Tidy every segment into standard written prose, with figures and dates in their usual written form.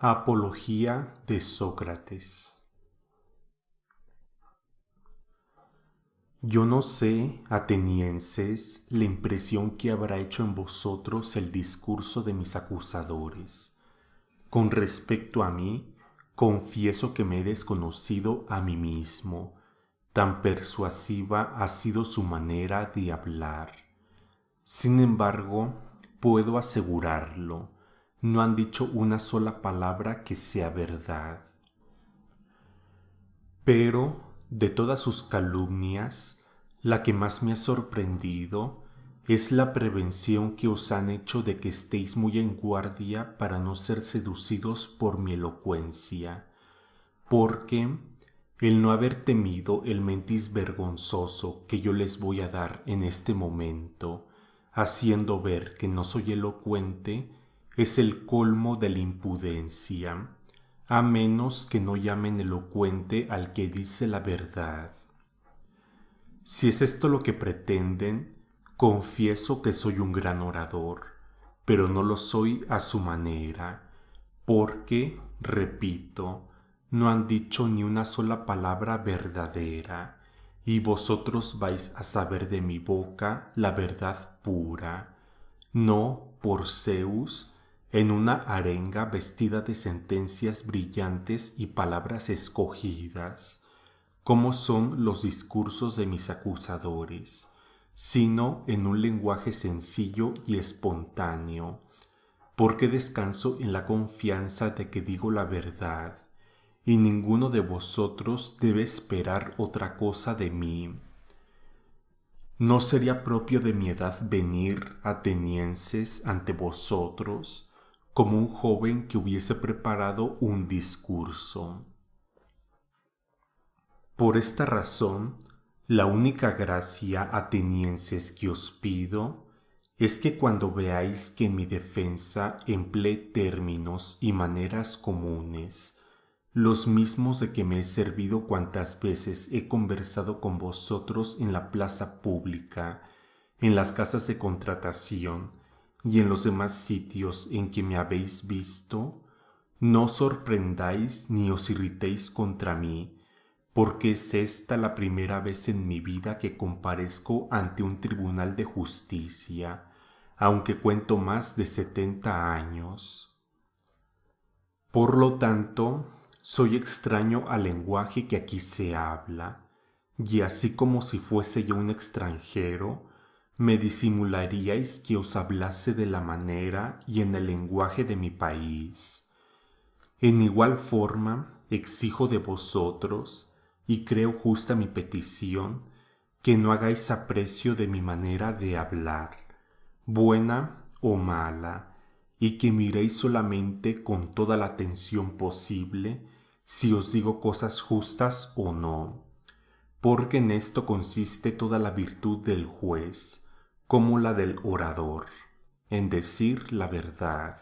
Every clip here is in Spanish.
Apología de Sócrates. Yo no sé, atenienses, la impresión que habrá hecho en vosotros el discurso de mis acusadores. Con respecto a mí, confieso que me he desconocido a mí mismo. Tan persuasiva ha sido su manera de hablar. Sin embargo, puedo asegurarlo, no han dicho una sola palabra que sea verdad. Pero, de todas sus calumnias, la que más me ha sorprendido es la prevención que os han hecho de que estéis muy en guardia para no ser seducidos por mi elocuencia, porque el no haber temido el mentis vergonzoso que yo les voy a dar en este momento, haciendo ver que no soy elocuente, es el colmo de la impudencia, a menos que no llamen elocuente al que dice la verdad. Si es esto lo que pretenden, confieso que soy un gran orador, pero no lo soy a su manera, porque, repito, no han dicho ni una sola palabra verdadera, y vosotros vais a saber de mi boca la verdad pura, no por Zeus, en una arenga vestida de sentencias brillantes y palabras escogidas, como son los discursos de mis acusadores, sino en un lenguaje sencillo y espontáneo, porque descanso en la confianza de que digo la verdad, y ninguno de vosotros debe esperar otra cosa de mí. ¿No sería propio de mi edad venir, atenienses, ante vosotros, como un joven que hubiese preparado un discurso? Por esta razón, la única gracia, atenienses, que os pido es que cuando veáis que en mi defensa empleé términos y maneras comunes, los mismos de que me he servido cuantas veces he conversado con vosotros en la plaza pública, en las casas de contratación y en los demás sitios en que me habéis visto, no os sorprendáis ni os irritéis contra mí, porque es esta la primera vez en mi vida que comparezco ante un tribunal de justicia, aunque cuento más de 70 años. Por lo tanto, soy extraño al lenguaje que aquí se habla, y así como si fuese yo un extranjero, me disimularíais que os hablase de la manera y en el lenguaje de mi país. En igual forma, exijo de vosotros, y creo justa mi petición, que no hagáis aprecio de mi manera de hablar, buena o mala, y que miréis solamente con toda la atención posible si os digo cosas justas o no, porque en esto consiste toda la virtud del juez, como la del orador, en decir la verdad.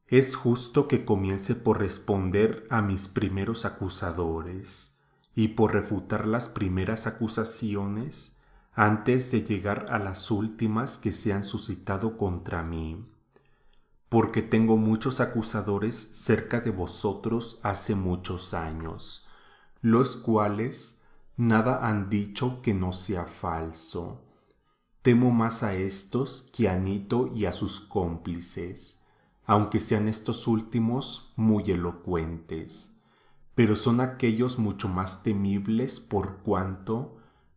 Es justo que comience por responder a mis primeros acusadores y por refutar las primeras acusaciones antes de llegar a las últimas que se han suscitado contra mí, porque tengo muchos acusadores cerca de vosotros hace muchos años, los cuales nada han dicho que no sea falso. Temo más a estos que a Nito y a sus cómplices, aunque sean estos últimos muy elocuentes, pero son aquellos mucho más temibles por cuanto,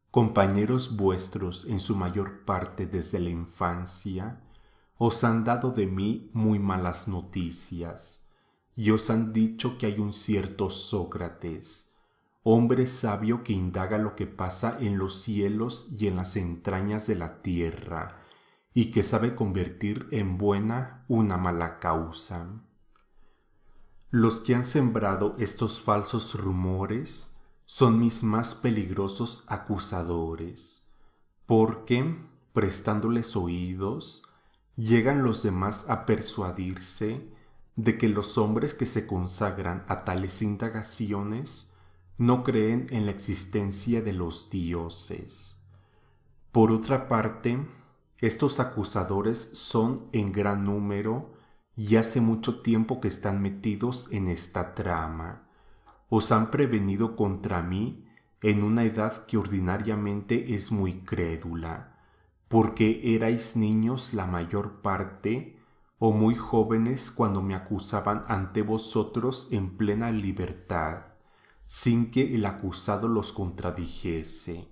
compañeros vuestros en su mayor parte desde la infancia, os han dado de mí muy malas noticias, y os han dicho que hay un cierto Sócrates, hombre sabio que indaga lo que pasa en los cielos y en las entrañas de la tierra, y que sabe convertir en buena una mala causa. Los que han sembrado estos falsos rumores son mis más peligrosos acusadores, porque, prestándoles oídos, llegan los demás a persuadirse de que los hombres que se consagran a tales indagaciones no creen en la existencia de los dioses. Por otra parte, estos acusadores son en gran número y hace mucho tiempo que están metidos en esta trama. Os han prevenido contra mí en una edad que ordinariamente es muy crédula, porque erais niños la mayor parte, o muy jóvenes cuando me acusaban ante vosotros en plena libertad, sin que el acusado los contradijese.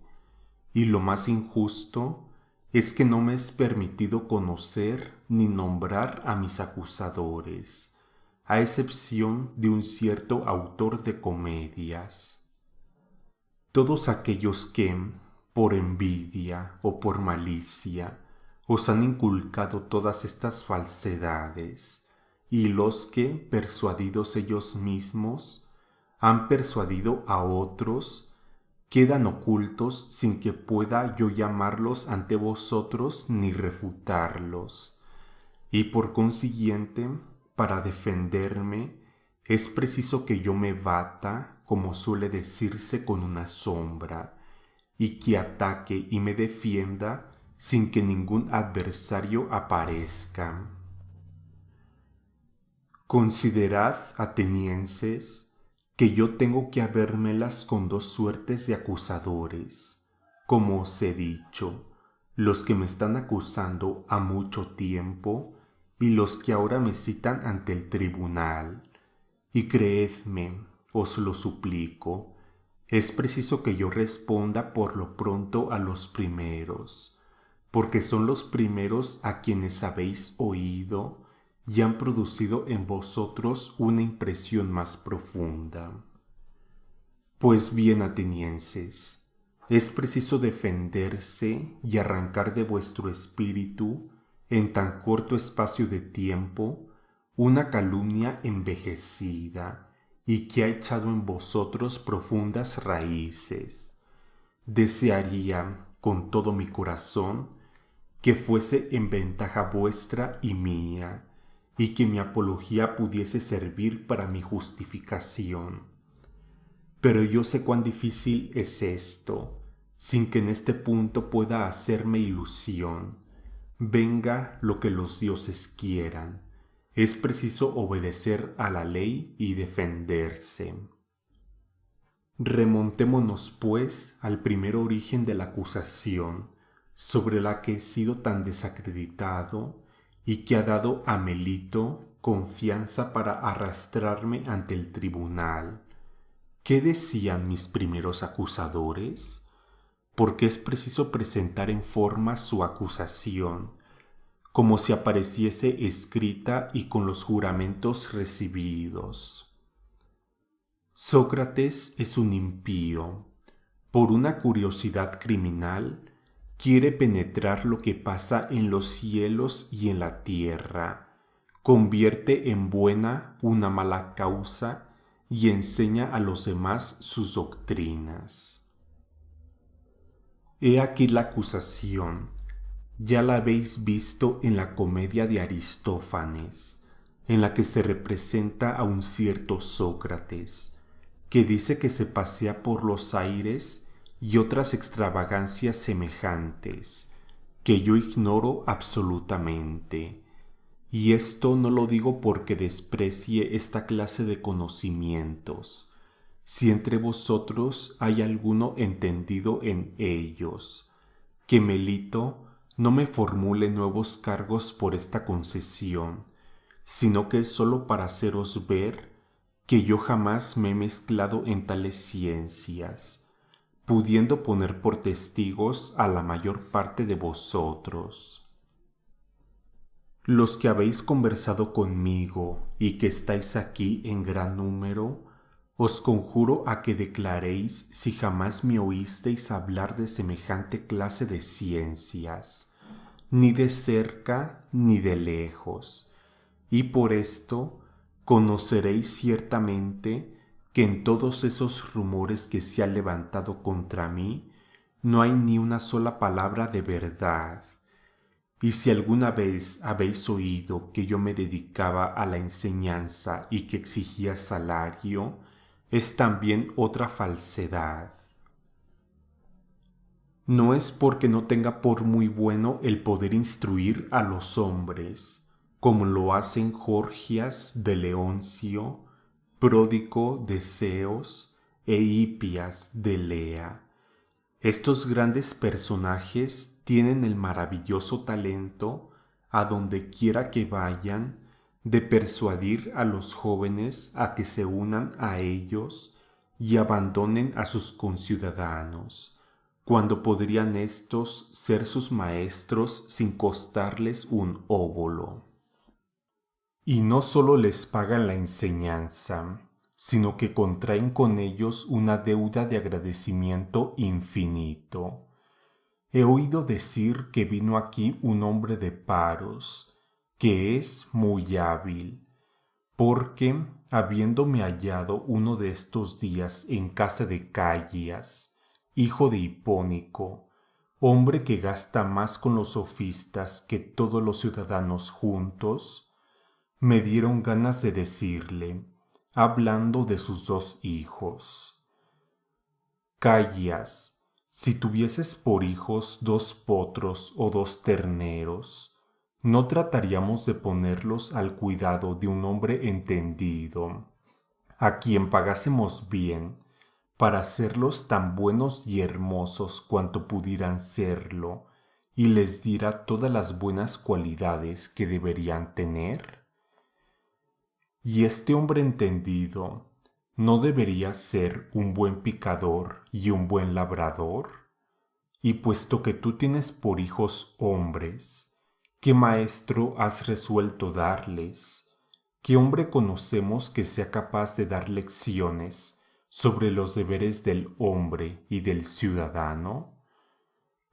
Y lo más injusto es que no me es permitido conocer ni nombrar a mis acusadores, a excepción de un cierto autor de comedias. Todos aquellos que, por envidia o por malicia, os han inculcado todas estas falsedades, y los que, persuadidos ellos mismos, han persuadido a otros, quedan ocultos sin que pueda yo llamarlos ante vosotros ni refutarlos. Y por consiguiente, para defenderme, es preciso que yo me bata, como suele decirse, con una sombra, y que ataque y me defienda sin que ningún adversario aparezca. Considerad, atenienses, que yo tengo que habérmelas con dos suertes de acusadores, como os he dicho, los que me están acusando a mucho tiempo y los que ahora me citan ante el tribunal. Y creedme, os lo suplico, es preciso que yo responda por lo pronto a los primeros, porque son los primeros a quienes habéis oído y han producido en vosotros una impresión más profunda. Pues bien, atenienses, es preciso defenderse y arrancar de vuestro espíritu, en tan corto espacio de tiempo, una calumnia envejecida y que ha echado en vosotros profundas raíces. Desearía, con todo mi corazón, que fuese en ventaja vuestra y mía, y que mi apología pudiese servir para mi justificación. Pero yo sé cuán difícil es esto, sin que en este punto pueda hacerme ilusión. Venga lo que los dioses quieran, es preciso obedecer a la ley y defenderse. Remontémonos, pues, al primer origen de la acusación, sobre la que he sido tan desacreditado y que ha dado a Melito confianza para arrastrarme ante el tribunal. ¿Qué decían mis primeros acusadores? Porque es preciso presentar en forma su acusación, como si apareciese escrita y con los juramentos recibidos. Sócrates es un impío. Por una curiosidad criminal, quiere penetrar lo que pasa en los cielos y en la tierra, convierte en buena una mala causa y enseña a los demás sus doctrinas. He aquí la acusación. Ya la habéis visto en la comedia de Aristófanes, en la que se representa a un cierto Sócrates, que dice que se pasea por los aires y otras extravagancias semejantes, que yo ignoro absolutamente. Y esto no lo digo porque desprecie esta clase de conocimientos, si entre vosotros hay alguno entendido en ellos, que Melito no me formule nuevos cargos por esta concesión, sino que es sólo para haceros ver que yo jamás me he mezclado en tales ciencias, pudiendo poner por testigos a la mayor parte de vosotros. Los que habéis conversado conmigo y que estáis aquí en gran número, os conjuro a que declaréis si jamás me oísteis hablar de semejante clase de ciencias, ni de cerca ni de lejos, y por esto conoceréis ciertamente que en todos esos rumores que se han levantado contra mí, no hay ni una sola palabra de verdad. Y si alguna vez habéis oído que yo me dedicaba a la enseñanza y que exigía salario, es también otra falsedad. No es porque no tenga por muy bueno el poder instruir a los hombres, como lo hacen Gorgias de Leoncio, Pródico de Ceos e Hipias de Lea. Estos grandes personajes tienen el maravilloso talento, a donde quiera que vayan, de persuadir a los jóvenes a que se unan a ellos y abandonen a sus conciudadanos, cuando podrían éstos ser sus maestros sin costarles un óbolo. Y no solo les pagan la enseñanza, sino que contraen con ellos una deuda de agradecimiento infinito. He oído decir que vino aquí un hombre de Paros, que es muy hábil, porque, habiéndome hallado uno de estos días en casa de Callias, hijo de Hipónico, hombre que gasta más con los sofistas que todos los ciudadanos juntos, me dieron ganas de decirle, hablando de sus dos hijos: Callias, si tuvieses por hijos 2 potros o 2 terneros, ¿no trataríamos de ponerlos al cuidado de un hombre entendido, a quien pagásemos bien, para hacerlos tan buenos y hermosos cuanto pudieran serlo, y les diera todas las buenas cualidades que deberían tener? Y este hombre entendido, ¿no debería ser un buen picador y un buen labrador? Y puesto que tú tienes por hijos hombres, ¿qué maestro has resuelto darles? ¿Qué hombre conocemos que sea capaz de dar lecciones sobre los deberes del hombre y del ciudadano?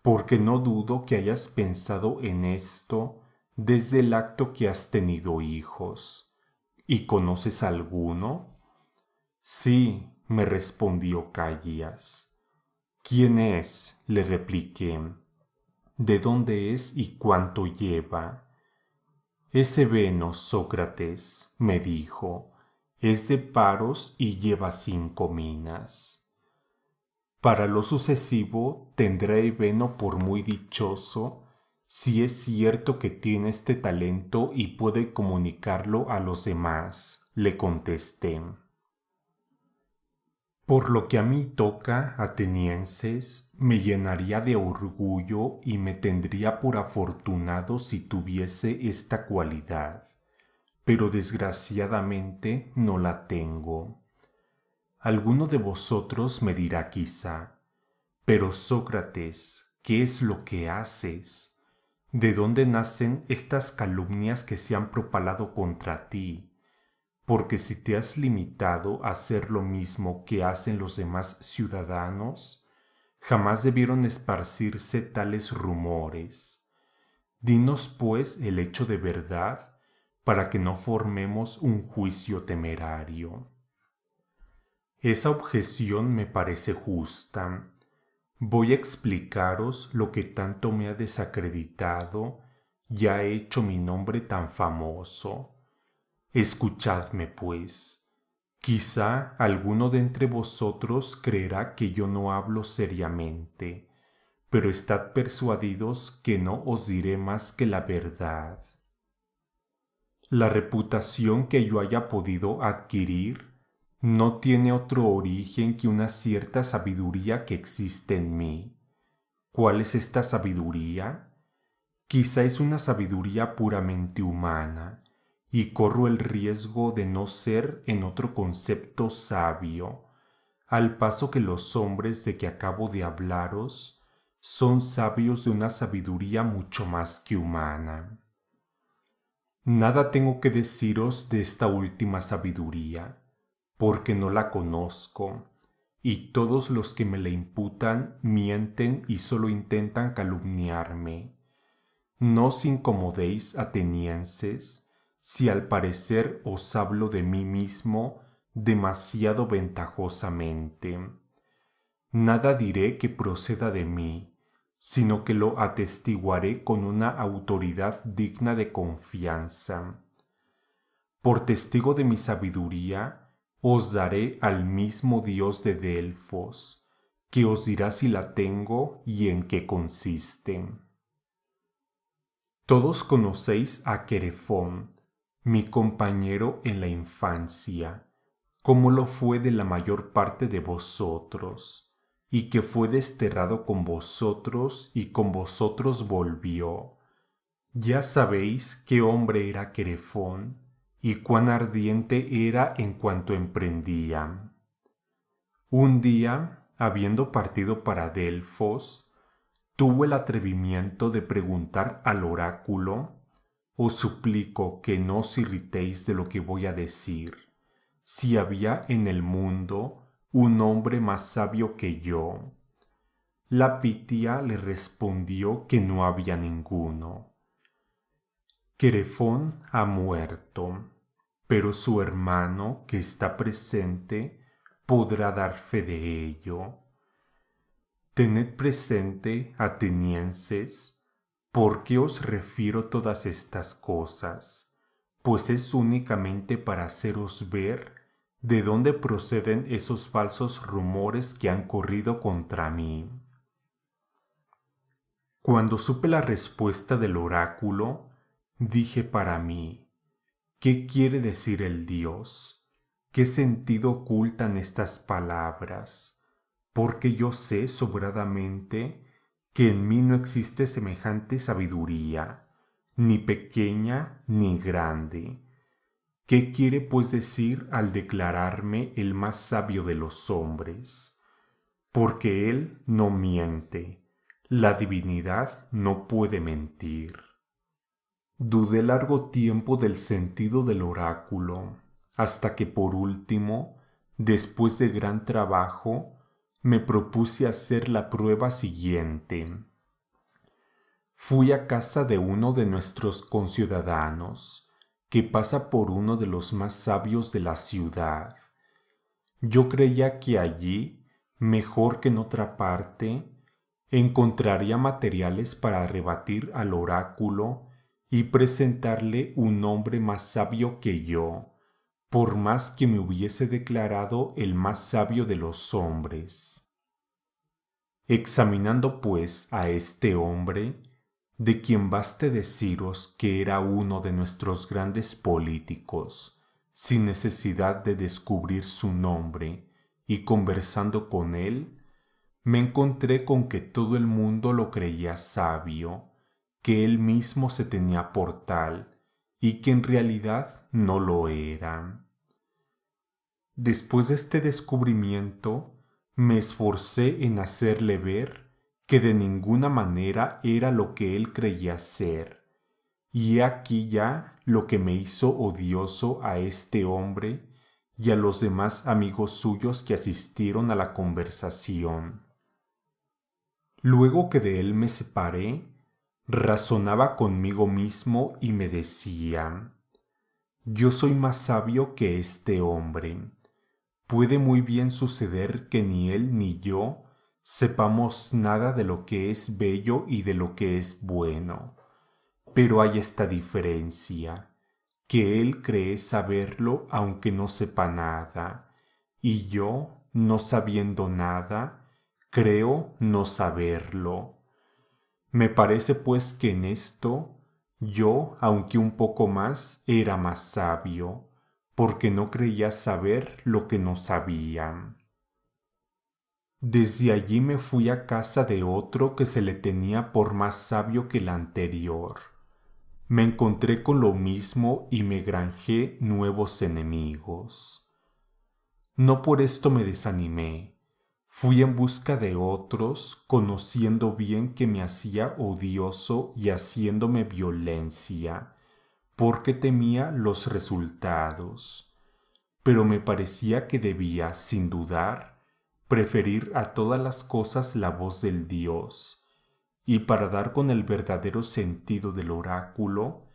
Porque no dudo que hayas pensado en esto desde el acto que has tenido hijos. ¿Y conoces alguno? Sí, me respondió Callias. ¿Quién es?, le repliqué. ¿De dónde es y cuánto lleva? Ese veno, Sócrates, me dijo, es de Paros y lleva 5 minas. Para lo sucesivo tendré veno por muy dichoso, si es cierto que tiene este talento y puede comunicarlo a los demás, le contesté. Por lo que a mí toca, atenienses, me llenaría de orgullo y me tendría por afortunado si tuviese esta cualidad, pero desgraciadamente no la tengo. Alguno de vosotros me dirá quizá: pero Sócrates, ¿qué es lo que haces? ¿De dónde nacen estas calumnias que se han propalado contra ti? Porque si te has limitado a hacer lo mismo que hacen los demás ciudadanos, jamás debieron esparcirse tales rumores. Dinos pues el hecho de verdad, para que no formemos un juicio temerario. Esa objeción me parece justa. Voy a explicaros lo que tanto me ha desacreditado y ha hecho mi nombre tan famoso. Escuchadme, pues. Quizá alguno de entre vosotros creerá que yo no hablo seriamente, pero estad persuadidos que no os diré más que la verdad. La reputación que yo haya podido adquirir no tiene otro origen que una cierta sabiduría que existe en mí. ¿Cuál es esta sabiduría? Quizá es una sabiduría puramente humana, y corro el riesgo de no ser en otro concepto sabio, al paso que los hombres de que acabo de hablaros son sabios de una sabiduría mucho más que humana. Nada tengo que deciros de esta última sabiduría, porque no la conozco, y todos los que me la imputan mienten y solo intentan calumniarme. No os incomodéis, atenienses, si al parecer os hablo de mí mismo demasiado ventajosamente. Nada diré que proceda de mí, sino que lo atestiguaré con una autoridad digna de confianza. Por testigo de mi sabiduría, os daré al mismo Dios de Delfos, que os dirá si la tengo y en qué consiste. Todos conocéis a Querefón, mi compañero en la infancia, como lo fue de la mayor parte de vosotros, y que fue desterrado con vosotros y con vosotros volvió. Ya sabéis qué hombre era Querefón, y cuán ardiente era en cuanto emprendía. Un día, habiendo partido para Delfos, tuvo el atrevimiento de preguntar al oráculo: os suplico que no os irritéis de lo que voy a decir, si había en el mundo un hombre más sabio que yo. La Pitia le respondió que no había ninguno. Querefón ha muerto, pero su hermano, que está presente, podrá dar fe de ello. Tened presente, atenienses, por qué os refiero todas estas cosas, pues es únicamente para haceros ver de dónde proceden esos falsos rumores que han corrido contra mí. Cuando supe la respuesta del oráculo, dije para mí: ¿qué quiere decir el Dios? ¿Qué sentido ocultan estas palabras? Porque yo sé sobradamente que en mí no existe semejante sabiduría, ni pequeña ni grande. ¿Qué quiere pues decir al declararme el más sabio de los hombres? Porque él no miente, la divinidad no puede mentir. Dudé largo tiempo del sentido del oráculo, hasta que por último, después de gran trabajo, me propuse hacer la prueba siguiente. Fui a casa de uno de nuestros conciudadanos, que pasa por uno de los más sabios de la ciudad. Yo creía que allí, mejor que en otra parte, encontraría materiales para rebatir al oráculo y presentarle un hombre más sabio que yo, por más que me hubiese declarado el más sabio de los hombres. Examinando pues a este hombre, de quien baste deciros que era uno de nuestros grandes políticos, sin necesidad de descubrir su nombre, y conversando con él, me encontré con que todo el mundo lo creía sabio, que él mismo se tenía por tal, y que en realidad no lo era. Después de este descubrimiento, me esforcé en hacerle ver que de ninguna manera era lo que él creía ser, y he aquí ya lo que me hizo odioso a este hombre y a los demás amigos suyos que asistieron a la conversación. Luego que de él me separé, razonaba conmigo mismo y me decía: yo soy más sabio que este hombre. Puede muy bien suceder que ni él ni yo sepamos nada de lo que es bello y de lo que es bueno. Pero hay esta diferencia, que él cree saberlo aunque no sepa nada, y yo, no sabiendo nada, creo no saberlo. Me parece pues que en esto yo, aunque un poco más, era más sabio, porque no creía saber lo que no sabía. Desde allí me fui a casa de otro que se le tenía por más sabio que el anterior. Me encontré con lo mismo y me granjé nuevos enemigos. No por esto me desanimé. Fui en busca de otros, conociendo bien que me hacía odioso y haciéndome violencia, porque temía los resultados. Pero me parecía que debía, sin dudar, preferir a todas las cosas la voz del Dios, y para dar con el verdadero sentido del oráculo,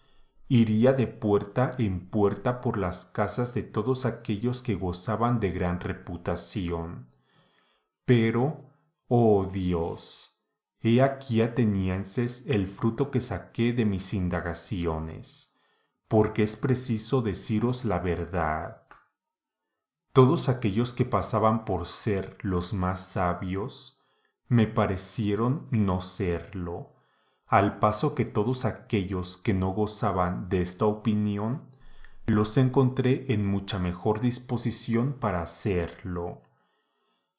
iría de puerta en puerta por las casas de todos aquellos que gozaban de gran reputación. Pero, oh Dios, he aquí, atenienses, el fruto que saqué de mis indagaciones, porque es preciso deciros la verdad. Todos aquellos que pasaban por ser los más sabios, me parecieron no serlo, al paso que todos aquellos que no gozaban de esta opinión, los encontré en mucha mejor disposición para hacerlo.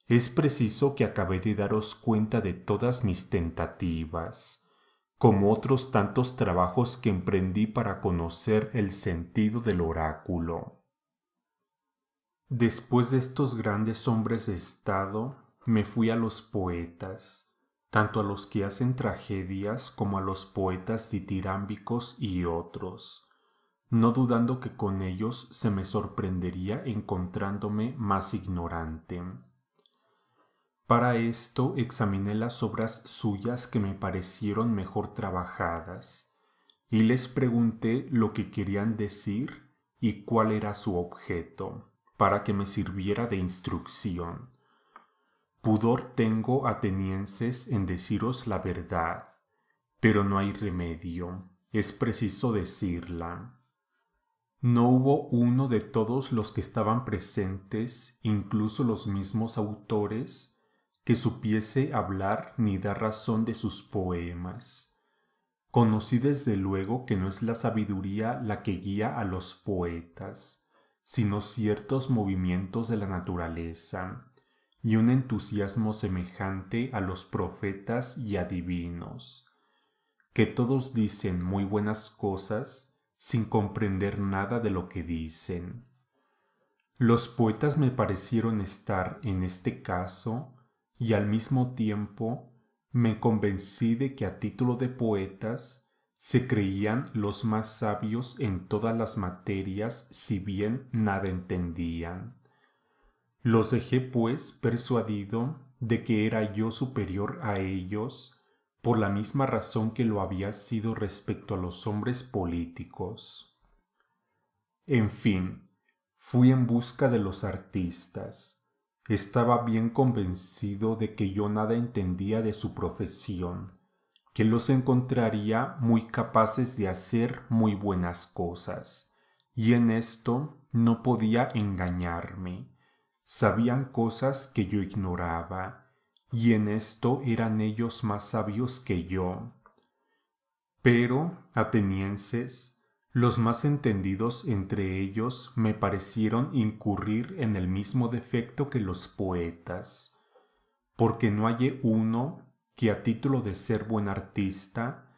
Es preciso que acabé de daros cuenta de todas mis tentativas, como otros tantos trabajos que emprendí para conocer el sentido del oráculo. Después de estos grandes hombres de estado, me fui a los poetas, tanto a los que hacen tragedias como a los poetas ditirámbicos y otros, no dudando que con ellos se me sorprendería encontrándome más ignorante. Para esto examiné las obras suyas que me parecieron mejor trabajadas, y les pregunté lo que querían decir y cuál era su objeto, para que me sirviera de instrucción. Pudor tengo, atenienses, en deciros la verdad, pero no hay remedio, es preciso decirla. No hubo uno de todos los que estaban presentes, incluso los mismos autores, que supiese hablar ni dar razón de sus poemas. Conocí desde luego que no es la sabiduría la que guía a los poetas, sino ciertos movimientos de la naturaleza, y un entusiasmo semejante a los profetas y adivinos, que todos dicen muy buenas cosas sin comprender nada de lo que dicen. Los poetas me parecieron estar en este caso, y al mismo tiempo me convencí de que a título de poetas se creían los más sabios en todas las materias, si bien nada entendían. Los dejé pues persuadido de que era yo superior a ellos, por la misma razón que lo había sido respecto a los hombres políticos. En fin, fui en busca de los artistas. Estaba bien convencido de que yo nada entendía de su profesión, que los encontraría muy capaces de hacer muy buenas cosas, y en esto no podía engañarme. Sabían cosas que yo ignoraba, y en esto eran ellos más sabios que yo. Pero, atenienses, los más entendidos entre ellos me parecieron incurrir en el mismo defecto que los poetas, porque no hallé uno que a título de ser buen artista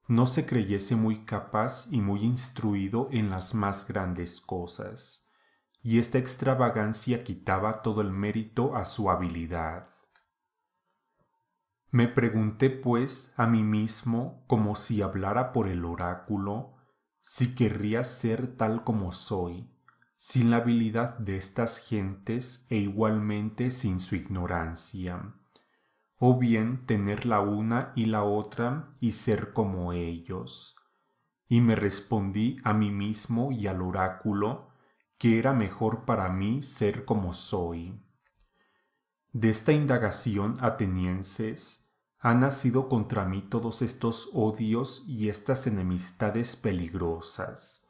no se creyese muy capaz y muy instruido en las más grandes cosas, y esta extravagancia quitaba todo el mérito a su habilidad. Me pregunté pues a mí mismo, como si hablara por el oráculo, si querría ser tal como soy, sin la habilidad de estas gentes e igualmente sin su ignorancia, o bien tener la una y la otra y ser como ellos. Y me respondí a mí mismo y al oráculo que era mejor para mí ser como soy. De esta indagación, atenienses, han nacido contra mí todos estos odios y estas enemistades peligrosas,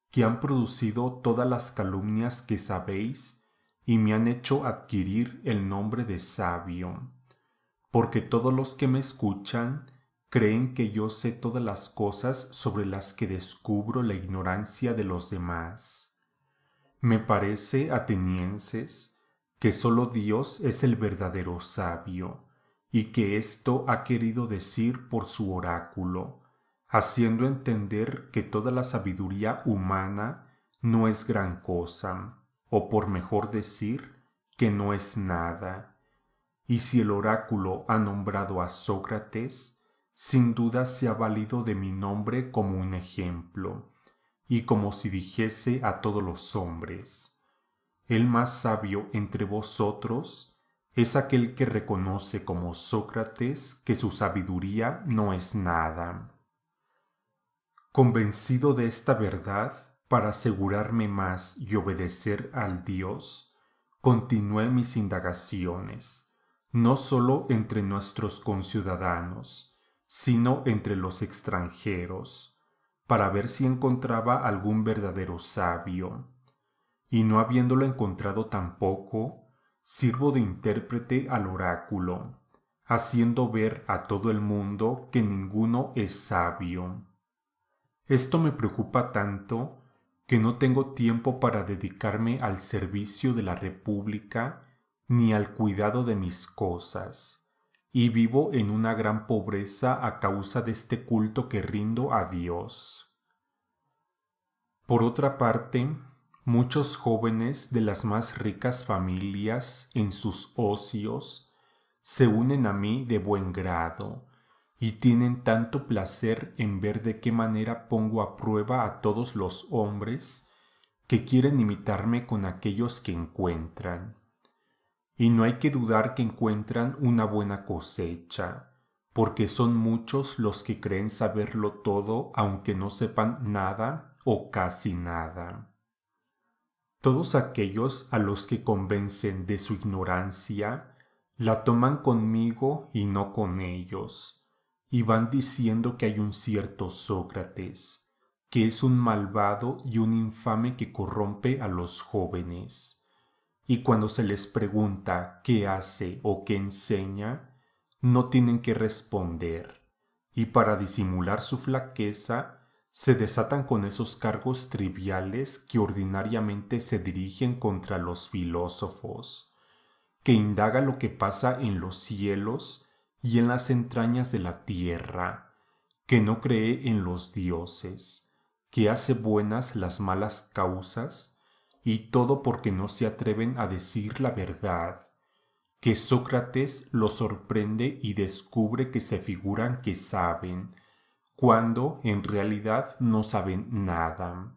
que han producido todas las calumnias que sabéis y me han hecho adquirir el nombre de sabio, porque todos los que me escuchan creen que yo sé todas las cosas sobre las que descubro la ignorancia de los demás. Me parece, atenienses, que sólo Dios es el verdadero sabio, y que esto ha querido decir por su oráculo, haciendo entender que toda la sabiduría humana no es gran cosa, o por mejor decir, que no es nada. Y si el oráculo ha nombrado a Sócrates, sin duda se ha valido de mi nombre como un ejemplo, y como si dijese a todos los hombres: el más sabio entre vosotros es aquel que reconoce como Sócrates que su sabiduría no es nada. Convencido de esta verdad, para asegurarme más y obedecer al Dios, continué mis indagaciones, no sólo entre nuestros conciudadanos, sino entre los extranjeros, para ver si encontraba algún verdadero sabio. Y no habiéndolo encontrado tampoco, sirvo de intérprete al oráculo, haciendo ver a todo el mundo que ninguno es sabio. Esto me preocupa tanto que no tengo tiempo para dedicarme al servicio de la República ni al cuidado de mis cosas, y vivo en una gran pobreza a causa de este culto que rindo a Dios. Por otra parte, muchos jóvenes de las más ricas familias en sus ocios se unen a mí de buen grado y tienen tanto placer en ver de qué manera pongo a prueba a todos los hombres que quieren imitarme con aquellos que encuentran. Y no hay que dudar que encuentran una buena cosecha, porque son muchos los que creen saberlo todo aunque no sepan nada o casi nada. Todos aquellos a los que convencen de su ignorancia la toman conmigo y no con ellos, y van diciendo que hay un cierto Sócrates, que es un malvado y un infame que corrompe a los jóvenes. Y cuando se les pregunta qué hace o qué enseña, no tienen que responder, y para disimular su flaqueza, se desatan con esos cargos triviales que ordinariamente se dirigen contra los filósofos, que indaga lo que pasa en los cielos y en las entrañas de la tierra, que no cree en los dioses, que hace buenas las malas causas, y todo porque no se atreven a decir la verdad, que Sócrates los sorprende y descubre que se figuran que saben, cuando en realidad no saben nada.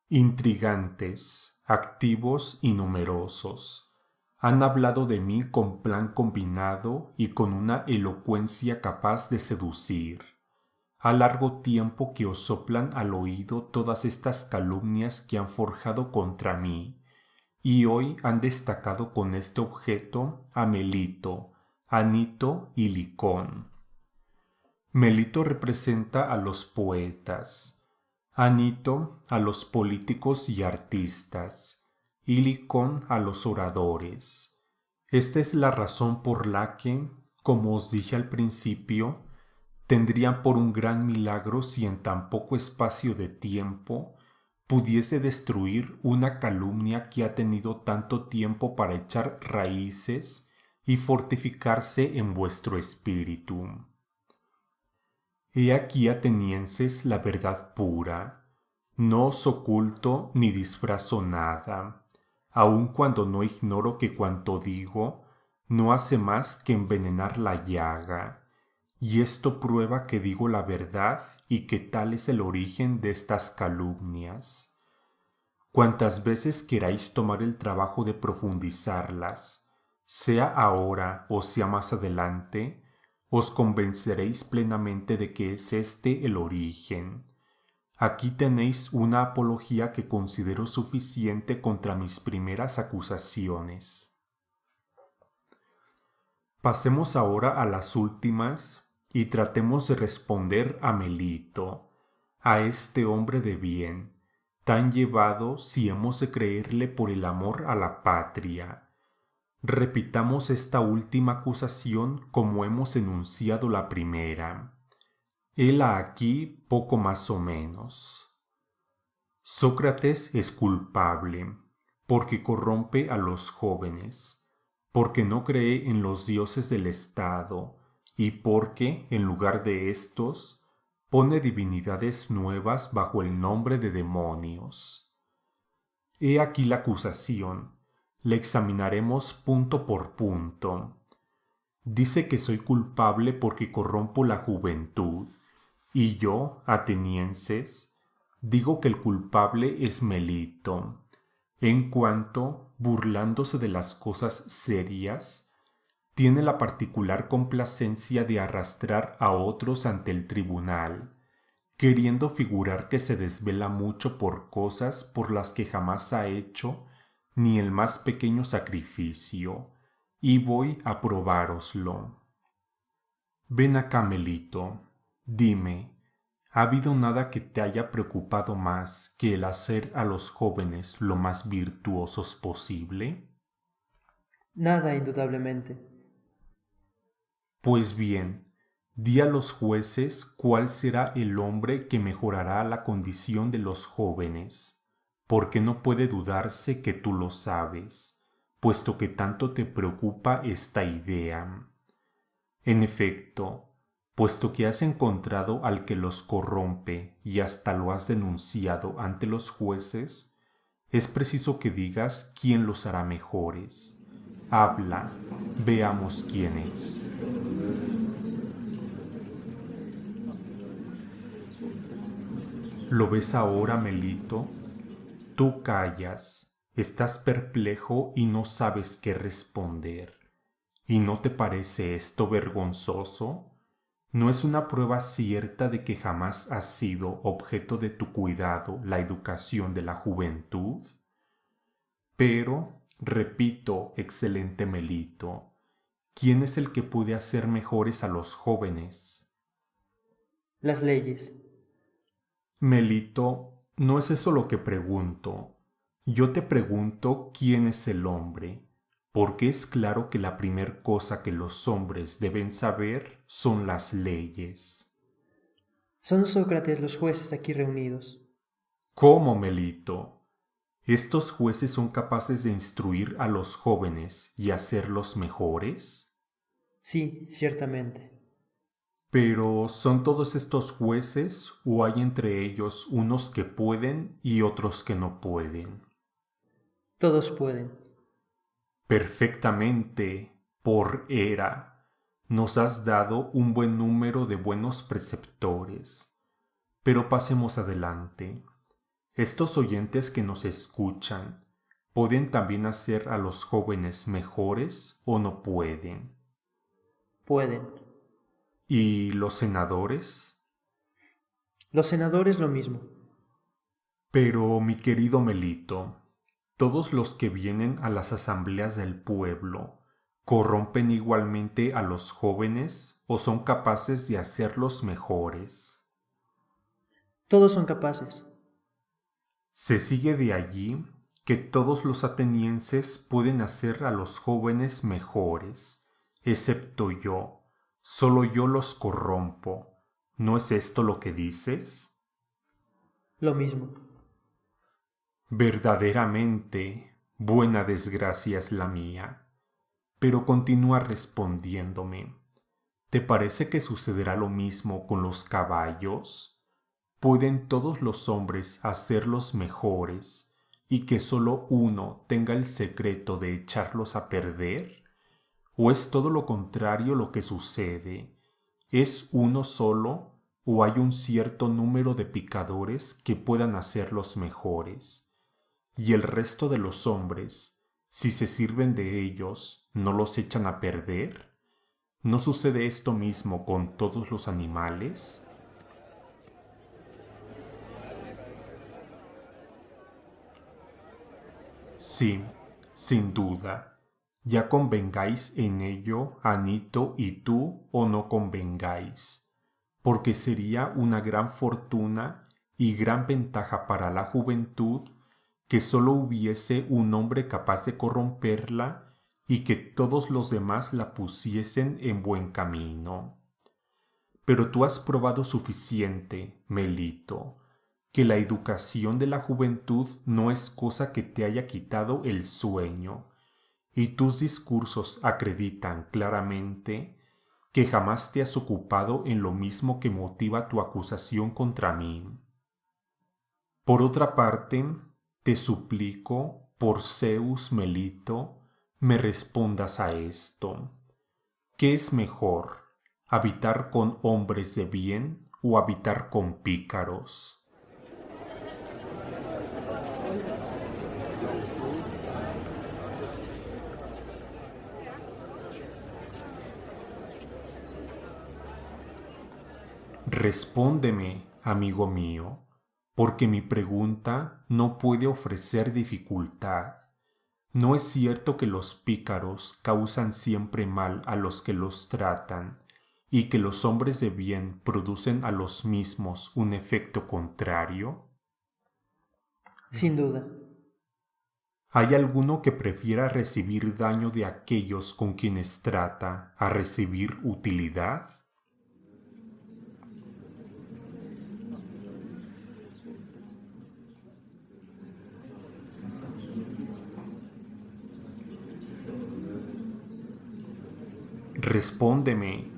Intrigantes, activos y numerosos, han hablado de mí con plan combinado y con una elocuencia capaz de seducir. Ha largo tiempo que os soplan al oído todas estas calumnias que han forjado contra mí, y hoy han destacado con este objeto a Melito, Anito y Licón. Melito representa a los poetas, Anito a los políticos y artistas, y Licón a los oradores. Esta es la razón por la que, como os dije al principio, tendrían por un gran milagro si en tan poco espacio de tiempo pudiese destruir una calumnia que ha tenido tanto tiempo para echar raíces y fortificarse en vuestro espíritu. He aquí, atenienses, la verdad pura. No os oculto ni disfrazo nada, aun cuando no ignoro que cuanto digo no hace más que envenenar la llaga, y esto prueba que digo la verdad y que tal es el origen de estas calumnias. Cuantas veces queráis tomar el trabajo de profundizarlas, sea ahora o sea más adelante, os convenceréis plenamente de que es este el origen. Aquí tenéis una apología que considero suficiente contra mis primeras acusaciones. Pasemos ahora a las últimas y tratemos de responder a Melito, a este hombre de bien, tan llevado si hemos de creerle por el amor a la patria. Repitamos esta última acusación como hemos enunciado la primera. Hela aquí poco más o menos. Sócrates es culpable, porque corrompe a los jóvenes, porque no cree en los dioses del Estado, y porque, en lugar de estos, pone divinidades nuevas bajo el nombre de demonios. He aquí la acusación. La examinaremos punto por punto. Dice que soy culpable porque corrompo la juventud, y yo, atenienses, digo que el culpable es Melito, en cuanto, burlándose de las cosas serias, tiene la particular complacencia de arrastrar a otros ante el tribunal, queriendo figurar que se desvela mucho por cosas por las que jamás ha hecho ni el más pequeño sacrificio, y voy a probároslo. Ven acá, Melito, dime, ¿ha habido nada que te haya preocupado más que el hacer a los jóvenes lo más virtuosos posible? Nada, indudablemente. Pues bien, di a los jueces cuál será el hombre que mejorará la condición de los jóvenes, porque no puede dudarse que tú lo sabes, puesto que tanto te preocupa esta idea. En efecto, puesto que has encontrado al que los corrompe y hasta lo has denunciado ante los jueces, es preciso que digas quién los hará mejores. Habla, veamos quién es. ¿Lo ves ahora, Melito? Tú callas, estás perplejo y no sabes qué responder. ¿Y no te parece esto vergonzoso? ¿No es una prueba cierta de que jamás has sido objeto de tu cuidado la educación de la juventud? Pero, repito, excelente Melito, ¿quién es el que puede hacer mejores a los jóvenes? Las leyes. Melito, no es eso lo que pregunto. Yo te pregunto quién es el hombre, porque es claro que la primer cosa que los hombres deben saber son las leyes. Son Sócrates los jueces aquí reunidos. ¿Cómo, Melito? ¿Estos jueces son capaces de instruir a los jóvenes y hacerlos mejores? Sí, ciertamente. Pero ¿son todos estos jueces o hay entre ellos unos que pueden y otros que no pueden? Todos pueden. Perfectamente, por era, nos has dado un buen número de buenos preceptores. Pero pasemos adelante. Estos oyentes que nos escuchan, ¿pueden también hacer a los jóvenes mejores o no pueden? Pueden. ¿Y los senadores? Los senadores lo mismo. Pero, mi querido Melito, todos los que vienen a las asambleas del pueblo, ¿corrompen igualmente a los jóvenes o son capaces de hacerlos mejores? Todos son capaces. Se sigue de allí que todos los atenienses pueden hacer a los jóvenes mejores, excepto yo. Solo yo los corrompo. ¿No es esto lo que dices? Lo mismo. Verdaderamente, buena desgracia es la mía. Pero continúa respondiéndome. ¿Te parece que sucederá lo mismo con los caballos? ¿Pueden todos los hombres hacerlos mejores y que solo uno tenga el secreto de echarlos a perder? ¿O es todo lo contrario lo que sucede? ¿Es uno solo o hay un cierto número de picadores que puedan hacerlos mejores? Y el resto de los hombres, si se sirven de ellos, ¿no los echan a perder? ¿No sucede esto mismo con todos los animales? Sí, sin duda. Ya convengáis en ello, Anito y tú, o no convengáis, porque sería una gran fortuna y gran ventaja para la juventud que sólo hubiese un hombre capaz de corromperla y que todos los demás la pusiesen en buen camino. Pero tú has probado suficiente, Melito, que la educación de la juventud no es cosa que te haya quitado el sueño, y tus discursos acreditan claramente que jamás te has ocupado en lo mismo que motiva tu acusación contra mí. Por otra parte, te suplico, por Zeus, Melito, me respondas a esto. ¿Qué es mejor, habitar con hombres de bien o habitar con pícaros? Respóndeme, amigo mío, porque mi pregunta no puede ofrecer dificultad. ¿No es cierto que los pícaros causan siempre mal a los que los tratan y que los hombres de bien producen a los mismos un efecto contrario? Sin duda. ¿Hay alguno que prefiera recibir daño de aquellos con quienes trata a recibir utilidad? Respóndeme,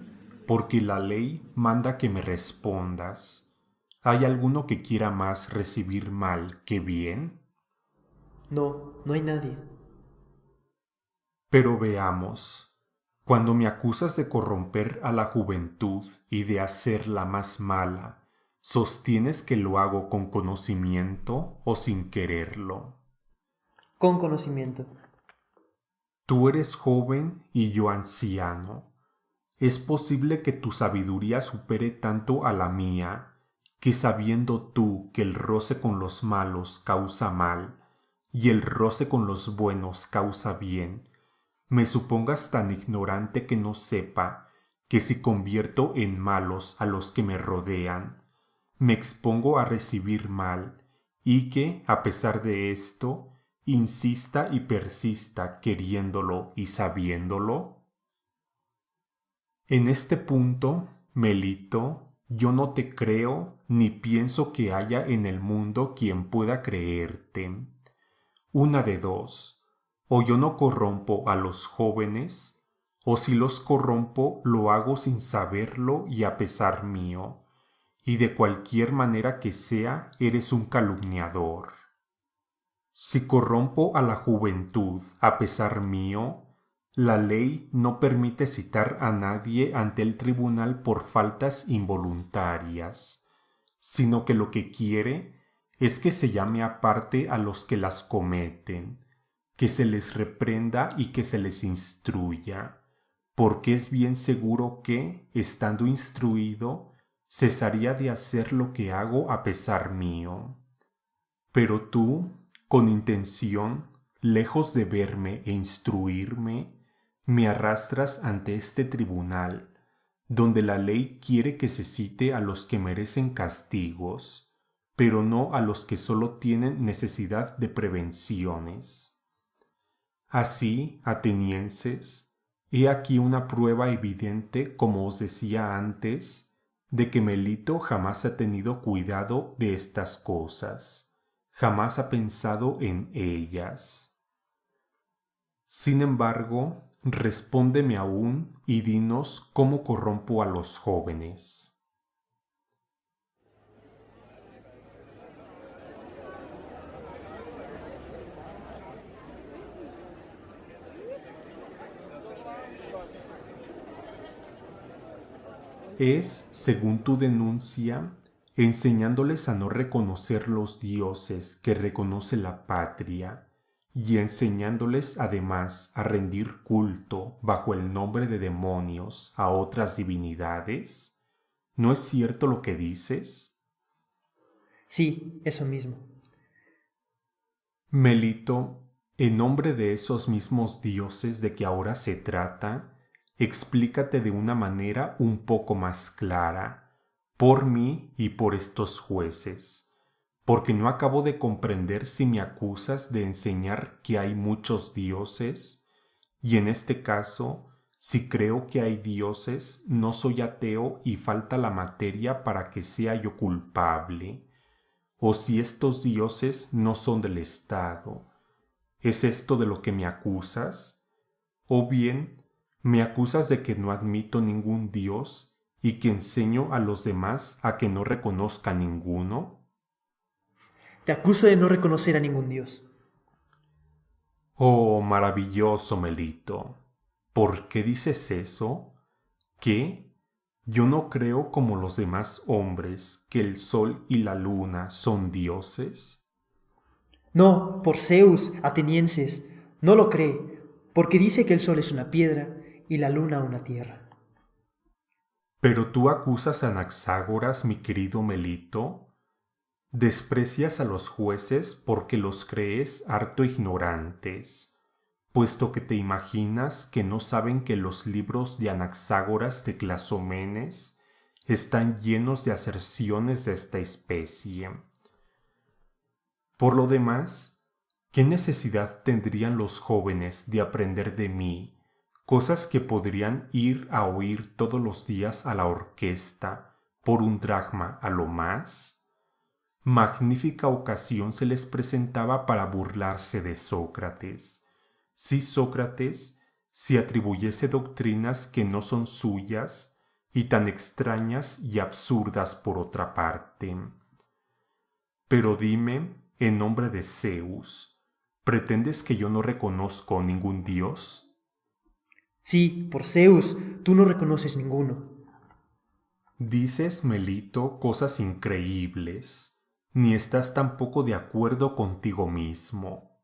porque la ley manda que me respondas. ¿Hay alguno que quiera más recibir mal que bien? No, no hay nadie. Pero veamos, cuando me acusas de corromper a la juventud y de hacerla más mala, ¿sostienes que lo hago con conocimiento o sin quererlo? Con conocimiento. Tú eres joven y yo anciano. ¿Es posible que tu sabiduría supere tanto a la mía, que sabiendo tú que el roce con los malos causa mal y el roce con los buenos causa bien, me supongas tan ignorante que no sepa que si convierto en malos a los que me rodean, me expongo a recibir mal y que, a pesar de esto, insista y persista queriéndolo y sabiéndolo? En este punto, Melito, yo no te creo ni pienso que haya en el mundo quien pueda creerte. Una de dos, o yo no corrompo a los jóvenes, o si los corrompo lo hago sin saberlo y a pesar mío, y de cualquier manera que sea, eres un calumniador. Si corrompo a la juventud a pesar mío, la ley no permite citar a nadie ante el tribunal por faltas involuntarias, sino que lo que quiere es que se llame aparte a los que las cometen, que se les reprenda y que se les instruya, porque es bien seguro que, estando instruido, cesaría de hacer lo que hago a pesar mío. Pero tú, con intención, lejos de verme e instruirme, me arrastras ante este tribunal, donde la ley quiere que se cite a los que merecen castigos, pero no a los que solo tienen necesidad de prevenciones. Así, atenienses, he aquí una prueba evidente, como os decía antes, de que Melito jamás ha tenido cuidado de estas cosas, jamás ha pensado en ellas. Sin embargo, respóndeme aún y dinos cómo corrompo a los jóvenes. Es, según tu denuncia, enseñándoles a no reconocer los dioses que reconoce la patria, y enseñándoles además a rendir culto bajo el nombre de demonios a otras divinidades. ¿No es cierto lo que dices? Sí, eso mismo. Melito, en nombre de esos mismos dioses de que ahora se trata, explícate de una manera un poco más clara, por mí y por estos jueces, porque no acabo de comprender si me acusas de enseñar que hay muchos dioses, y en este caso, si creo que hay dioses, no soy ateo y falta la materia para que sea yo culpable, o si estos dioses no son del Estado. ¿Es esto de lo que me acusas? ¿O bien me acusas de que no admito ningún Dios y que enseño a los demás a que no reconozca ninguno? Te acuso de no reconocer a ningún dios. Oh, maravilloso Melito. ¿Por qué dices eso? ¿Qué? Yo no creo como los demás hombres que el sol y la luna son dioses. No, por Zeus, atenienses, no lo cree, porque dice que el sol es una piedra y la luna una tierra. Pero tú acusas a Anaxágoras, mi querido Melito. Desprecias a los jueces porque los crees harto ignorantes, puesto que te imaginas que no saben que los libros de Anaxágoras de Clazomenes están llenos de aserciones de esta especie. Por lo demás, ¿Qué necesidad tendrían los jóvenes de aprender de mí cosas que podrían ir a oír todos los días a la orquesta por un dracma a lo más? Magnífica ocasión se les presentaba para burlarse de Sócrates. Si Sócrates se atribuyese doctrinas que no son suyas y tan extrañas y absurdas por otra parte. Pero dime, en nombre de Zeus, ¿pretendes que yo no reconozco ningún dios? Sí, por Zeus, tú no reconoces ninguno. Dices, Melito, cosas increíbles, ni estás tampoco de acuerdo contigo mismo.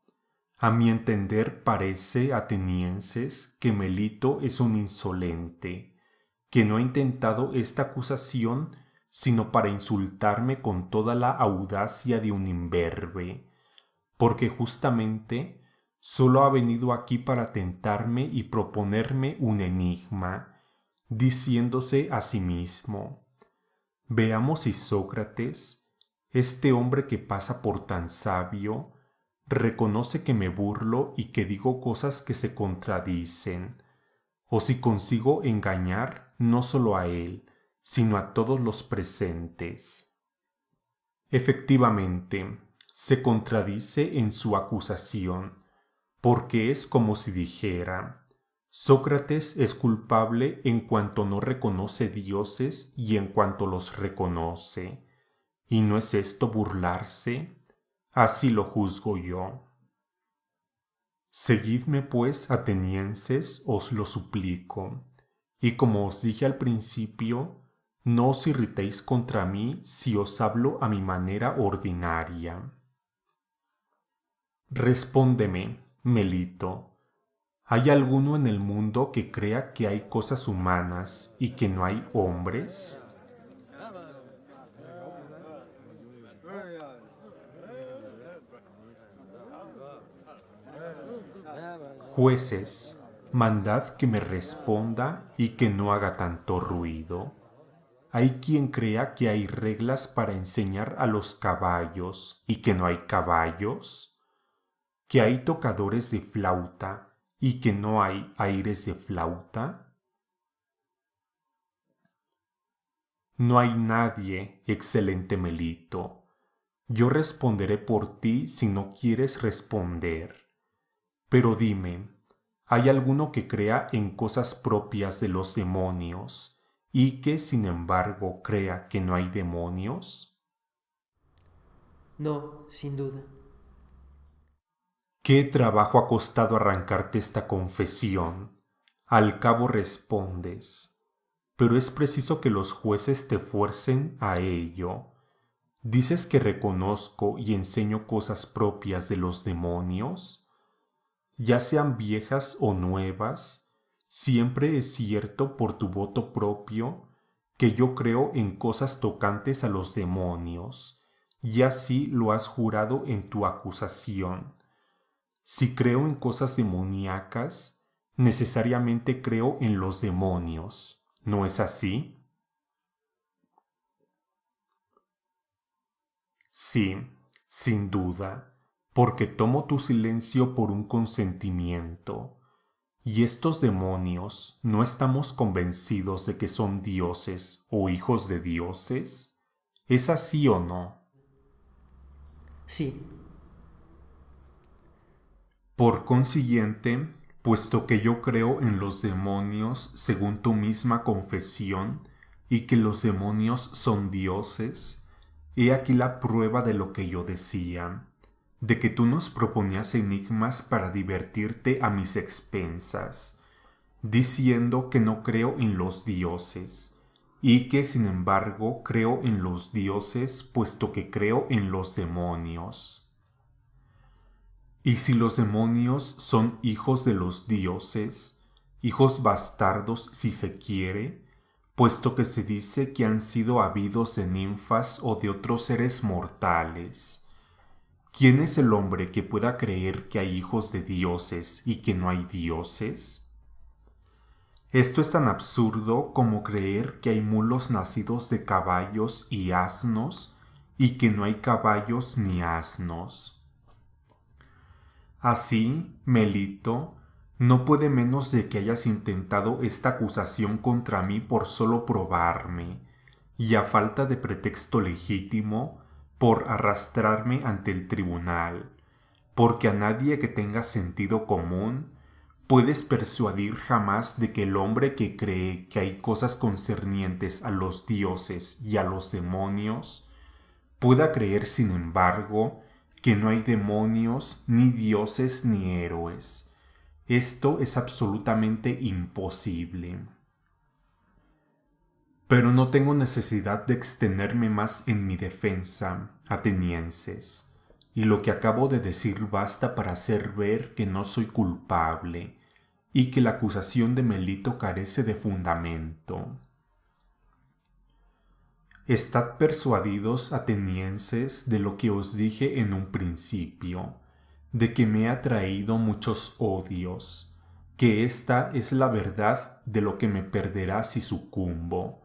A mi entender parece, atenienses, que Melito es un insolente, que no ha intentado esta acusación sino para insultarme con toda la audacia de un imberbe, porque justamente solo ha venido aquí para tentarme y proponerme un enigma, diciéndose a sí mismo: veamos si Sócrates, este hombre que pasa por tan sabio, reconoce que me burlo y que digo cosas que se contradicen, o si consigo engañar no solo a él, sino a todos los presentes. Efectivamente, se contradice en su acusación, porque es como si dijera: Sócrates es culpable en cuanto no reconoce dioses y en cuanto los reconoce. ¿Y no es esto burlarse? Así lo juzgo yo. Seguidme pues, atenienses, os lo suplico, y como os dije al principio, no os irritéis contra mí si os hablo a mi manera ordinaria. Respóndeme, Melito, ¿hay alguno en el mundo que crea que hay cosas humanas y que no hay hombres? Jueces, mandad que me responda y que no haga tanto ruido. Hay quien crea que hay reglas para enseñar a los caballos y que no hay caballos, que hay tocadores de flauta y que no hay aires de flauta. No hay nadie, excelente Melito. Yo responderé por ti si no quieres responder. Pero dime, ¿hay alguno que crea en cosas propias de los demonios y que, sin embargo, crea que no hay demonios? No, sin duda. ¿Qué trabajo ha costado arrancarte esta confesión? Al cabo respondes, pero es preciso que los jueces te fuercen a ello. ¿Dices que reconozco y enseño cosas propias de los demonios? Ya sean viejas o nuevas, siempre es cierto por tu voto propio que yo creo en cosas tocantes a los demonios, y así lo has jurado en tu acusación. Si creo en cosas demoníacas, necesariamente creo en los demonios, ¿no es así? Sí, sin duda, porque tomo tu silencio por un consentimiento. ¿Y estos demonios no estamos convencidos de que son dioses o hijos de dioses? ¿Es así o no? Sí, Por consiguiente, puesto que yo creo en los demonios según tu misma confesión, y que los demonios son dioses, he aquí la prueba de lo que yo decía, de que tú nos proponías enigmas para divertirte a mis expensas, diciendo que no creo en los dioses, y que sin embargo creo en los dioses puesto que creo en los demonios. Y si los demonios son hijos de los dioses, hijos bastardos si se quiere, puesto que se dice que han sido habidos de ninfas o de otros seres mortales, ¿quién es el hombre que pueda creer que hay hijos de dioses y que no hay dioses? Esto es tan absurdo como creer que hay mulos nacidos de caballos y asnos y que no hay caballos ni asnos. Así, Melito, no puede menos de que hayas intentado esta acusación contra mí por solo probarme, y a falta de pretexto legítimo, por arrastrarme ante el tribunal, porque a nadie que tenga sentido común puedes persuadir jamás de que el hombre que cree que hay cosas concernientes a los dioses y a los demonios, pueda creer sin embargo que no hay demonios, ni dioses, ni héroes. Esto es absolutamente imposible. Pero no tengo necesidad de extenderme más en mi defensa, atenienses, y lo que acabo de decir basta para hacer ver que no soy culpable y que la acusación de Melito carece de fundamento. Estad persuadidos, atenienses, de lo que os dije en un principio, de que me ha traído muchos odios, que esta es la verdad de lo que me perderá si sucumbo.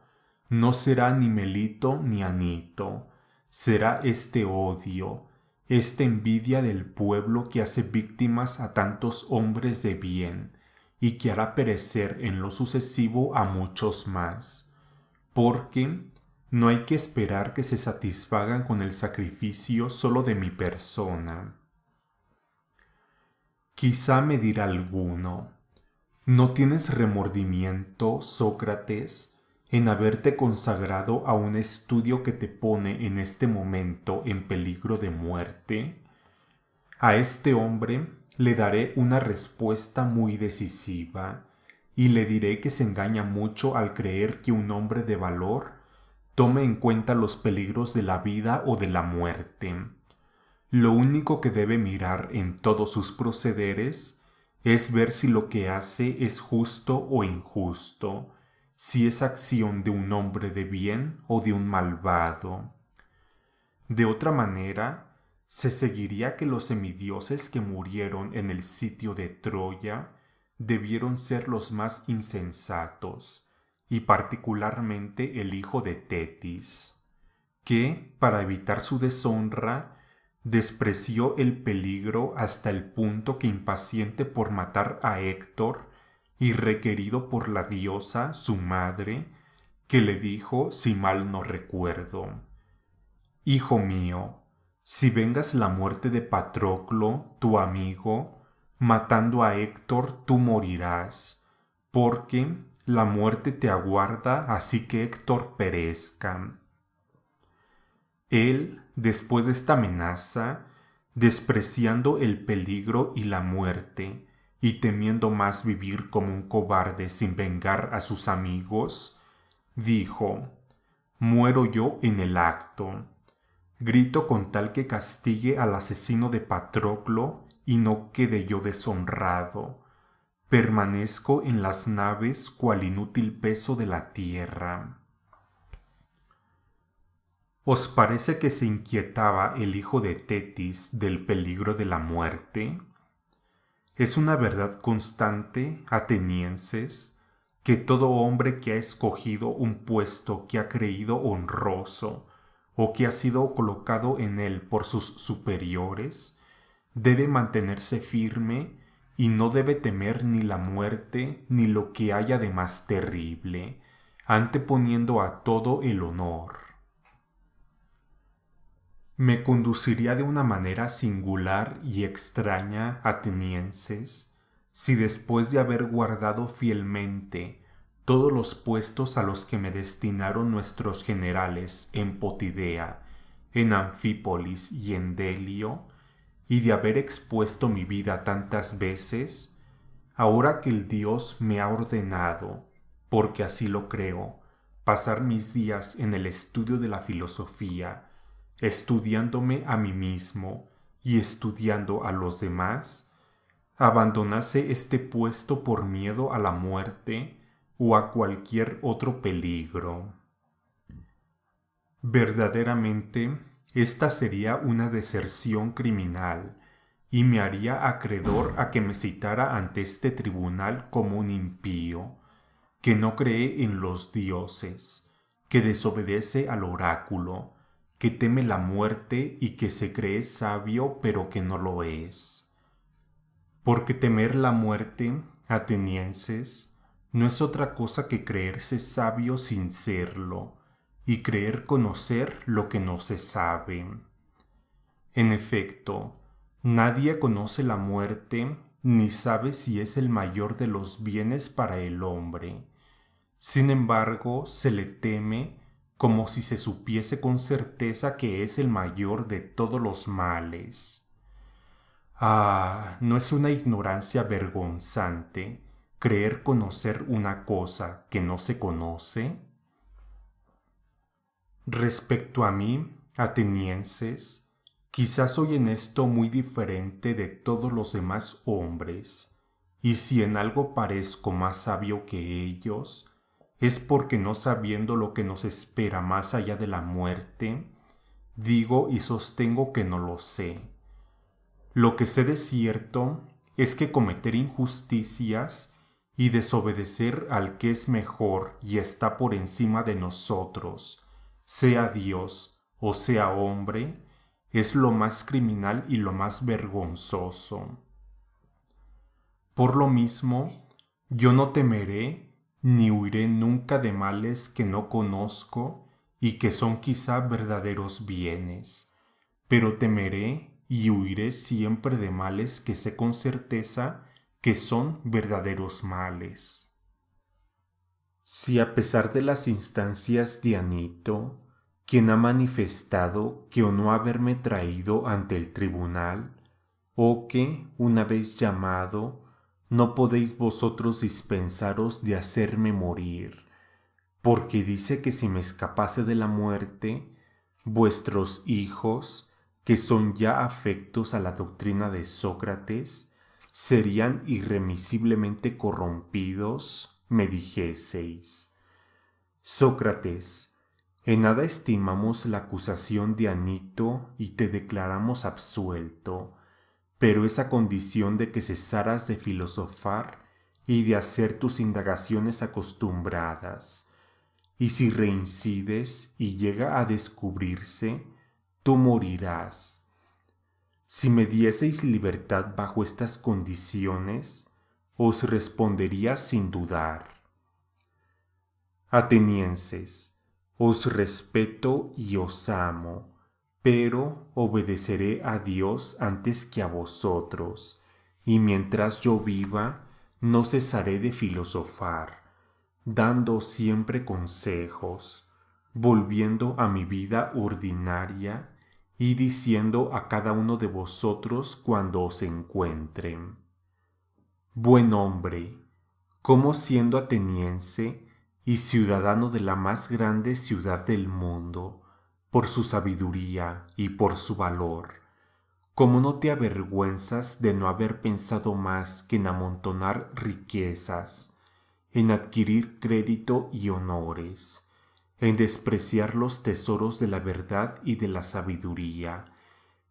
No será ni Melito ni Anito, será este odio, esta envidia del pueblo que hace víctimas a tantos hombres de bien y que hará perecer en lo sucesivo a muchos más, porque no hay que esperar que se satisfagan con el sacrificio solo de mi persona. Quizá me dirá alguno, ¿no tienes remordimiento, Sócrates, en haberte consagrado a un estudio que te pone en este momento en peligro de muerte? A este hombre le daré una respuesta muy decisiva, y le diré que se engaña mucho al creer que un hombre de valor tome en cuenta los peligros de la vida o de la muerte. Lo único que debe mirar en todos sus procederes es ver si lo que hace es justo o injusto, si es acción de un hombre de bien o de un malvado. De otra manera, se seguiría que los semidioses que murieron en el sitio de Troya debieron ser los más insensatos, y particularmente el hijo de Tetis, que, para evitar su deshonra, despreció el peligro hasta el punto que, impaciente por matar a Héctor y requerido por la diosa, su madre, que le dijo, si mal no recuerdo: Hijo mío, si vengas la muerte de Patroclo, tu amigo, matando a Héctor, tú morirás, porque la muerte te aguarda así que Héctor perezca. Él, después de esta amenaza, despreciando el peligro y la muerte, y temiendo más vivir como un cobarde sin vengar a sus amigos, dijo: Muero yo en el acto. Grito con tal que castigue al asesino de Patroclo y no quede yo deshonrado. Permanezco en las naves cual inútil peso de la tierra. ¿Os parece que se inquietaba el hijo de Tetis del peligro de la muerte? Es una verdad constante, atenienses, que todo hombre que ha escogido un puesto que ha creído honroso o que ha sido colocado en él por sus superiores, debe mantenerse firme y no debe temer ni la muerte ni lo que haya de más terrible, anteponiendo a todo el honor. Me conduciría de una manera singular y extraña, atenienses, si después de haber guardado fielmente todos los puestos a los que me destinaron nuestros generales en Potidea, en Anfípolis y en Delio, y de haber expuesto mi vida tantas veces, ahora que el Dios me ha ordenado, porque así lo creo, pasar mis días en el estudio de la filosofía, estudiándome a mí mismo y estudiando a los demás, abandonase este puesto por miedo a la muerte o a cualquier otro peligro. Verdaderamente, esta sería una deserción criminal y me haría acreedor a que me citara ante este tribunal como un impío, que no cree en los dioses, que desobedece al oráculo, que teme la muerte y que se cree sabio pero que no lo es. Porque temer la muerte, atenienses, no es otra cosa que creerse sabio sin serlo, y creer conocer lo que no se sabe. En efecto, nadie conoce la muerte ni sabe si es el mayor de los bienes para el hombre. Sin embargo, se le teme como si se supiese con certeza que es el mayor de todos los males. Ah, ¿no es una ignorancia vergonzante creer conocer una cosa que no se conoce? Respecto a mí, atenienses, quizás soy en esto muy diferente de todos los demás hombres, y si en algo parezco más sabio que ellos, es porque no sabiendo lo que nos espera más allá de la muerte, digo y sostengo que no lo sé. Lo que sé de cierto es que cometer injusticias y desobedecer al que es mejor y está por encima de nosotros, sea Dios o sea hombre, es lo más criminal y lo más vergonzoso. Por lo mismo, yo no temeré ni huiré nunca de males que no conozco y que son quizá verdaderos bienes, pero temeré y huiré siempre de males que sé con certeza que son verdaderos males. Si a pesar de las instancias de Anito, quien ha manifestado que o no haberme traído ante el tribunal, o que, una vez llamado, no podéis vosotros dispensaros de hacerme morir, porque dice que si me escapase de la muerte, vuestros hijos, que son ya afectos a la doctrina de Sócrates, serían irremisiblemente corrompidos, me dijeseis. Sócrates, en nada estimamos la acusación de Anito y te declaramos absuelto, pero esa condición de que cesaras de filosofar y de hacer tus indagaciones acostumbradas. Y si reincides y llega a descubrirse, tú morirás. Si me dieseis libertad bajo estas condiciones, os respondería sin dudar. Atenienses, os respeto y os amo, pero obedeceré a Dios antes que a vosotros, y mientras yo viva, no cesaré de filosofar, dando siempre consejos, volviendo a mi vida ordinaria y diciendo a cada uno de vosotros cuando os encuentren: buen hombre, cómo siendo ateniense y ciudadano de la más grande ciudad del mundo, por su sabiduría y por su valor, cómo no te avergüenzas de no haber pensado más que en amontonar riquezas, en adquirir crédito y honores, en despreciar los tesoros de la verdad y de la sabiduría,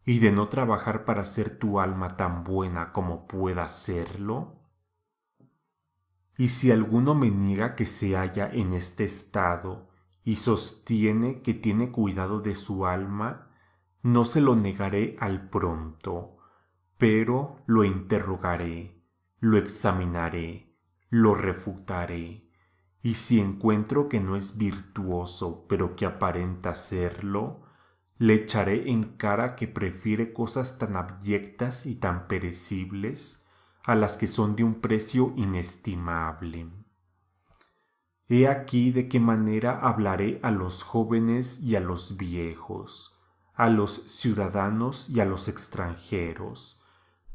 y de no trabajar para hacer tu alma tan buena como pueda serlo? Y si alguno me niega que se halla en este estado y sostiene que tiene cuidado de su alma, no se lo negaré al pronto, pero lo interrogaré, lo examinaré, lo refutaré, y si encuentro que no es virtuoso pero que aparenta serlo, le echaré en cara que prefiere cosas tan abyectas y tan perecibles a las que son de un precio inestimable. He aquí de qué manera hablaré a los jóvenes y a los viejos, a los ciudadanos y a los extranjeros,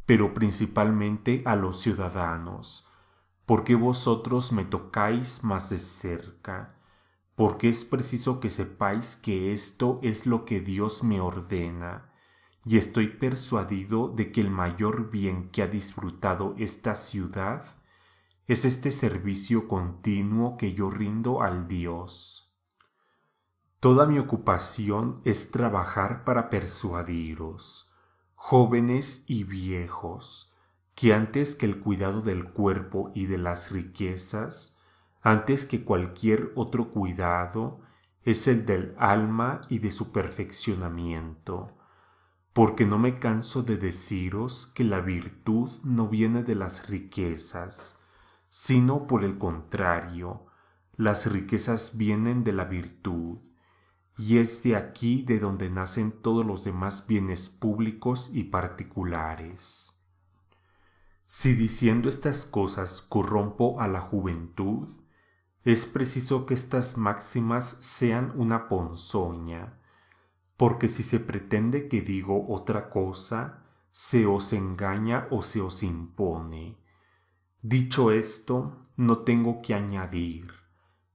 pero principalmente a los ciudadanos, porque vosotros me tocáis más de cerca, porque es preciso que sepáis que esto es lo que Dios me ordena, y estoy persuadido de que el mayor bien que ha disfrutado esta ciudad es este servicio continuo que yo rindo al Dios. Toda mi ocupación es trabajar para persuadiros, jóvenes y viejos, que antes que el cuidado del cuerpo y de las riquezas, antes que cualquier otro cuidado, es el del alma y de su perfeccionamiento, porque no me canso de deciros que la virtud no viene de las riquezas, sino por el contrario, las riquezas vienen de la virtud, y es de aquí de donde nacen todos los demás bienes públicos y particulares. Si diciendo estas cosas corrompo a la juventud, es preciso que estas máximas sean una ponzoña, porque si se pretende que digo otra cosa, se os engaña o se os impone. Dicho esto, no tengo que añadir: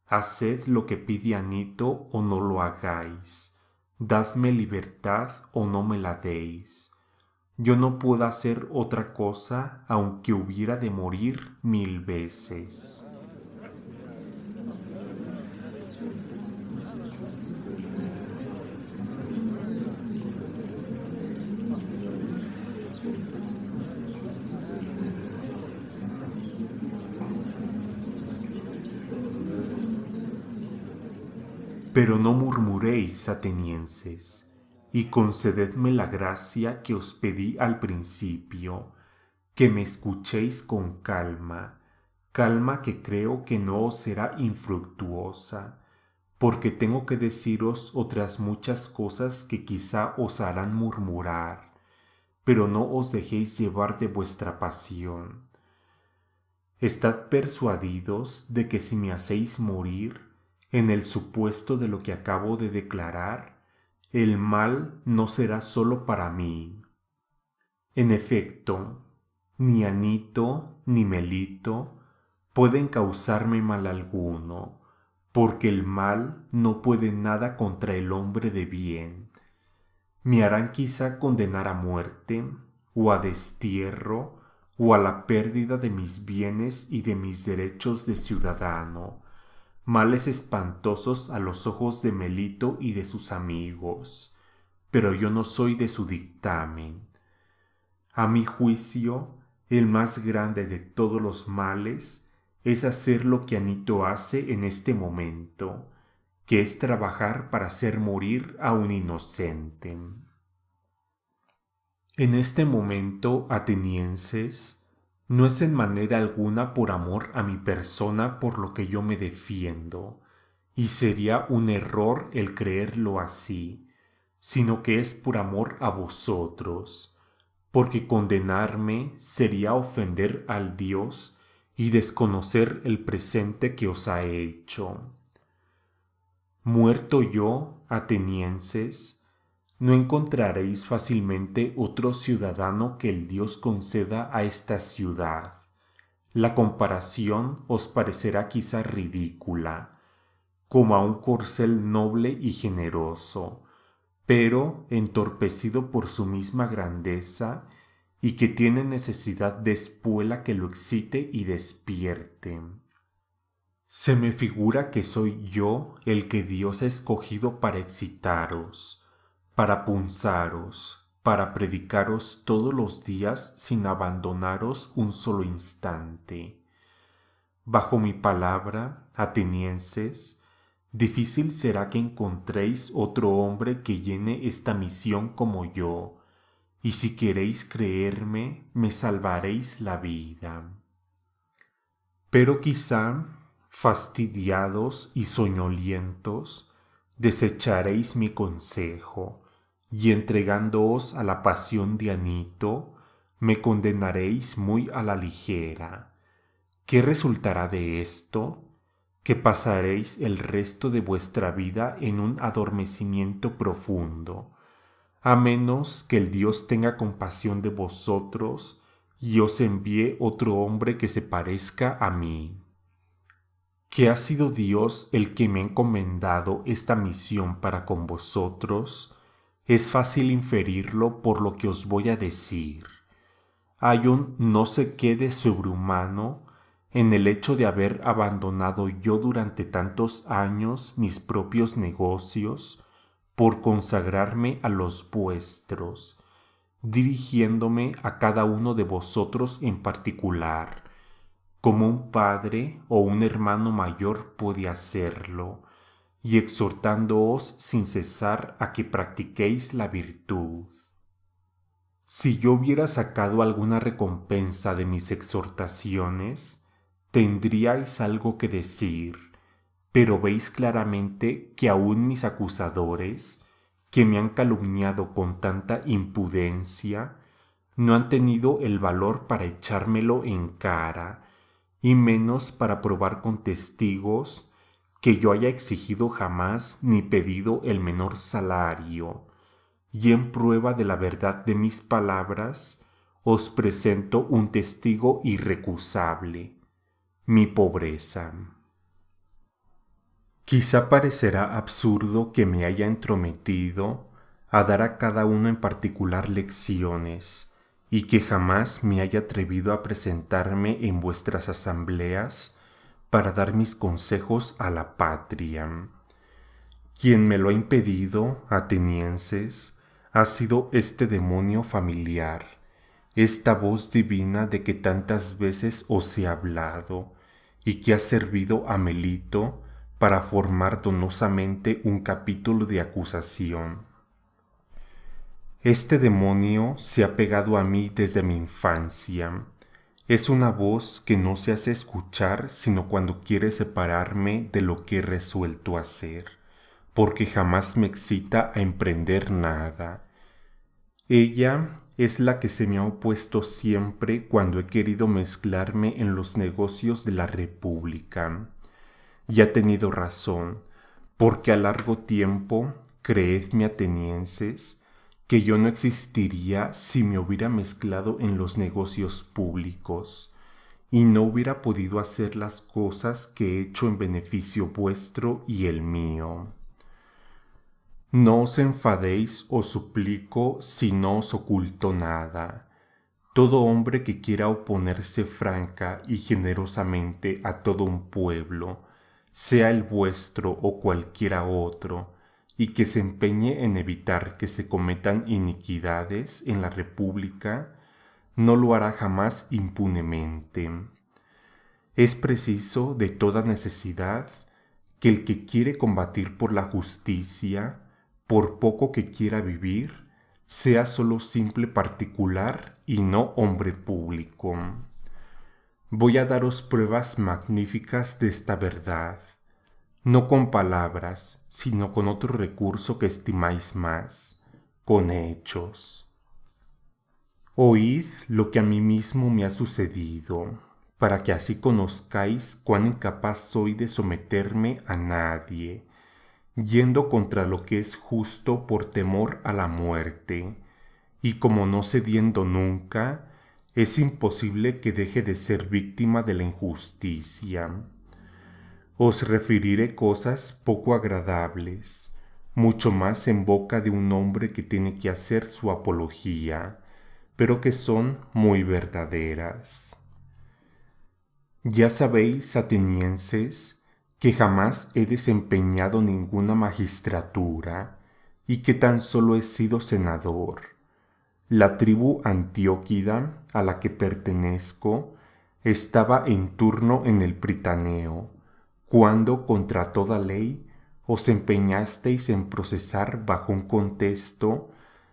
haced lo que pide Anito o no lo hagáis, dadme libertad o no me la deis. Yo no puedo hacer otra cosa aunque hubiera de morir 1000 veces. Pero no murmuréis, atenienses, y concededme la gracia que os pedí al principio, que me escuchéis con calma, calma que creo que no os será infructuosa, porque tengo que deciros otras muchas cosas que quizá os harán murmurar, pero no os dejéis llevar de vuestra pasión. Estad persuadidos de que si me hacéis morir, en el supuesto de lo que acabo de declarar, el mal no será sólo para mí. En efecto, ni Anito ni Melito pueden causarme mal alguno, porque el mal no puede nada contra el hombre de bien. Me harán quizá condenar a muerte, o a destierro, o a la pérdida de mis bienes y de mis derechos de ciudadano, males espantosos a los ojos de Melito y de sus amigos, pero yo no soy de su dictamen. A mi juicio, el más grande de todos los males es hacer lo que Anito hace en este momento, que es trabajar para hacer morir a un inocente. En este momento, atenienses, no es en manera alguna por amor a mi persona por lo que yo me defiendo, y sería un error el creerlo así, sino que es por amor a vosotros, porque condenarme sería ofender al Dios y desconocer el presente que os ha hecho. Muerto yo, atenienses, no encontraréis fácilmente otro ciudadano que el Dios conceda a esta ciudad. La comparación os parecerá quizá ridícula, como a un corcel noble y generoso, pero entorpecido por su misma grandeza y que tiene necesidad de espuela que lo excite y despierte. Se me figura que soy yo el que Dios ha escogido para excitaros, para punzaros, para predicaros todos los días sin abandonaros un solo instante. Bajo mi palabra, atenienses, difícil será que encontréis otro hombre que llene esta misión como yo, y si queréis creerme, me salvaréis la vida. Pero quizá, fastidiados y soñolientos, desecharéis mi consejo, y entregándoos a la pasión de Anito, me condenaréis muy a la ligera. ¿Qué resultará de esto? Que pasaréis el resto de vuestra vida en un adormecimiento profundo, a menos que el Dios tenga compasión de vosotros y os envíe otro hombre que se parezca a mí. Que ha sido Dios el que me ha encomendado esta misión para con vosotros, es fácil inferirlo por lo que os voy a decir. Hay un no sé qué de sobrehumano en el hecho de haber abandonado yo durante tantos años mis propios negocios por consagrarme a los vuestros, dirigiéndome a cada uno de vosotros en particular, como un padre o un hermano mayor puede hacerlo, y exhortándoos sin cesar a que practiquéis la virtud. Si yo hubiera sacado alguna recompensa de mis exhortaciones, tendríais algo que decir, pero veis claramente que aún mis acusadores, que me han calumniado con tanta impudencia, no han tenido el valor para echármelo en cara, y menos para probar con testigos que yo haya exigido jamás ni pedido el menor salario. Y en prueba de la verdad de mis palabras, os presento un testigo irrecusable, mi pobreza. Quizá parecerá absurdo que me haya entrometido a dar a cada uno en particular lecciones y que jamás me haya atrevido a presentarme en vuestras asambleas para dar mis consejos a la patria. Quien me lo ha impedido, atenienses, ha sido este demonio familiar, esta voz divina de que tantas veces os he hablado y que ha servido a Melito para formar donosamente un capítulo de acusación. Este demonio se ha pegado a mí desde mi infancia. Es una voz que no se hace escuchar sino cuando quiere separarme de lo que he resuelto hacer, porque jamás me excita a emprender nada. Ella es la que se me ha opuesto siempre cuando he querido mezclarme en los negocios de la República. Y ha tenido razón, porque a largo tiempo, creedme atenienses, que yo no existiría si me hubiera mezclado en los negocios públicos, y no hubiera podido hacer las cosas que he hecho en beneficio vuestro y el mío. No os enfadéis, os suplico, si no os oculto nada. Todo hombre que quiera oponerse franca y generosamente a todo un pueblo, sea el vuestro o cualquiera otro, y que se empeñe en evitar que se cometan iniquidades en la República, no lo hará jamás impunemente. Es preciso de toda necesidad que el que quiere combatir por la justicia, por poco que quiera vivir, sea solo simple particular y no hombre público. Voy a daros pruebas magníficas de esta verdad, no con palabras, sino con otro recurso que estimáis más, con hechos. Oíd lo que a mí mismo me ha sucedido, para que así conozcáis cuán incapaz soy de someterme a nadie, yendo contra lo que es justo por temor a la muerte, y como no cediendo nunca, es imposible que deje de ser víctima de la injusticia. Os referiré cosas poco agradables, mucho más en boca de un hombre que tiene que hacer su apología, pero que son muy verdaderas. Ya sabéis, atenienses, que jamás he desempeñado ninguna magistratura y que tan solo he sido senador. La tribu Antióquida, a la que pertenezco, estaba en turno en el Pritaneo, cuando contra toda ley os empeñasteis en procesar bajo un contesto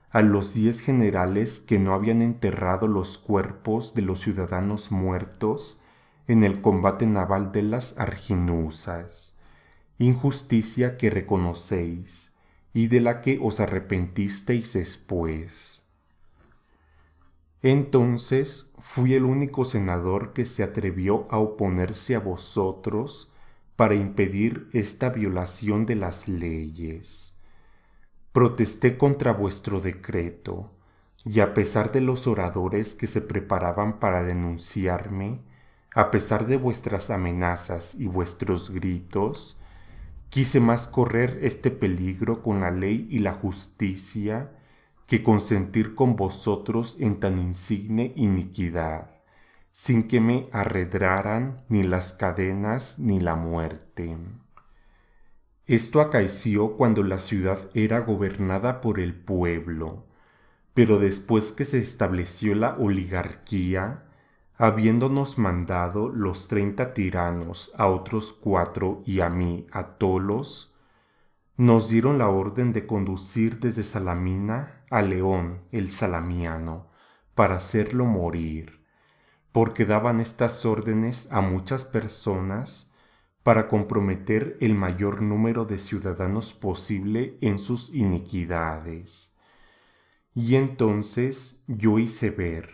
a los 10 generales que no habían enterrado los cuerpos de los ciudadanos muertos en el combate naval de las Arginusas, injusticia que reconocéis y de la que os arrepentisteis después. Entonces fui el único senador que se atrevió a oponerse a vosotros para impedir esta violación de las leyes. Protesté contra vuestro decreto, y a pesar de los oradores que se preparaban para denunciarme, a pesar de vuestras amenazas y vuestros gritos, quise más correr este peligro con la ley y la justicia que consentir con vosotros en tan insigne iniquidad, sin que me arredraran ni las cadenas ni la muerte. Esto acaeció cuando la ciudad era gobernada por el pueblo, pero después que se estableció la oligarquía, habiéndonos mandado los 30 tiranos a otros 4 y a mí a Tolos, nos dieron la orden de conducir desde Salamina a León el Salamiano, para hacerlo morir, porque daban estas órdenes a muchas personas para comprometer el mayor número de ciudadanos posible en sus iniquidades. Y entonces yo hice ver,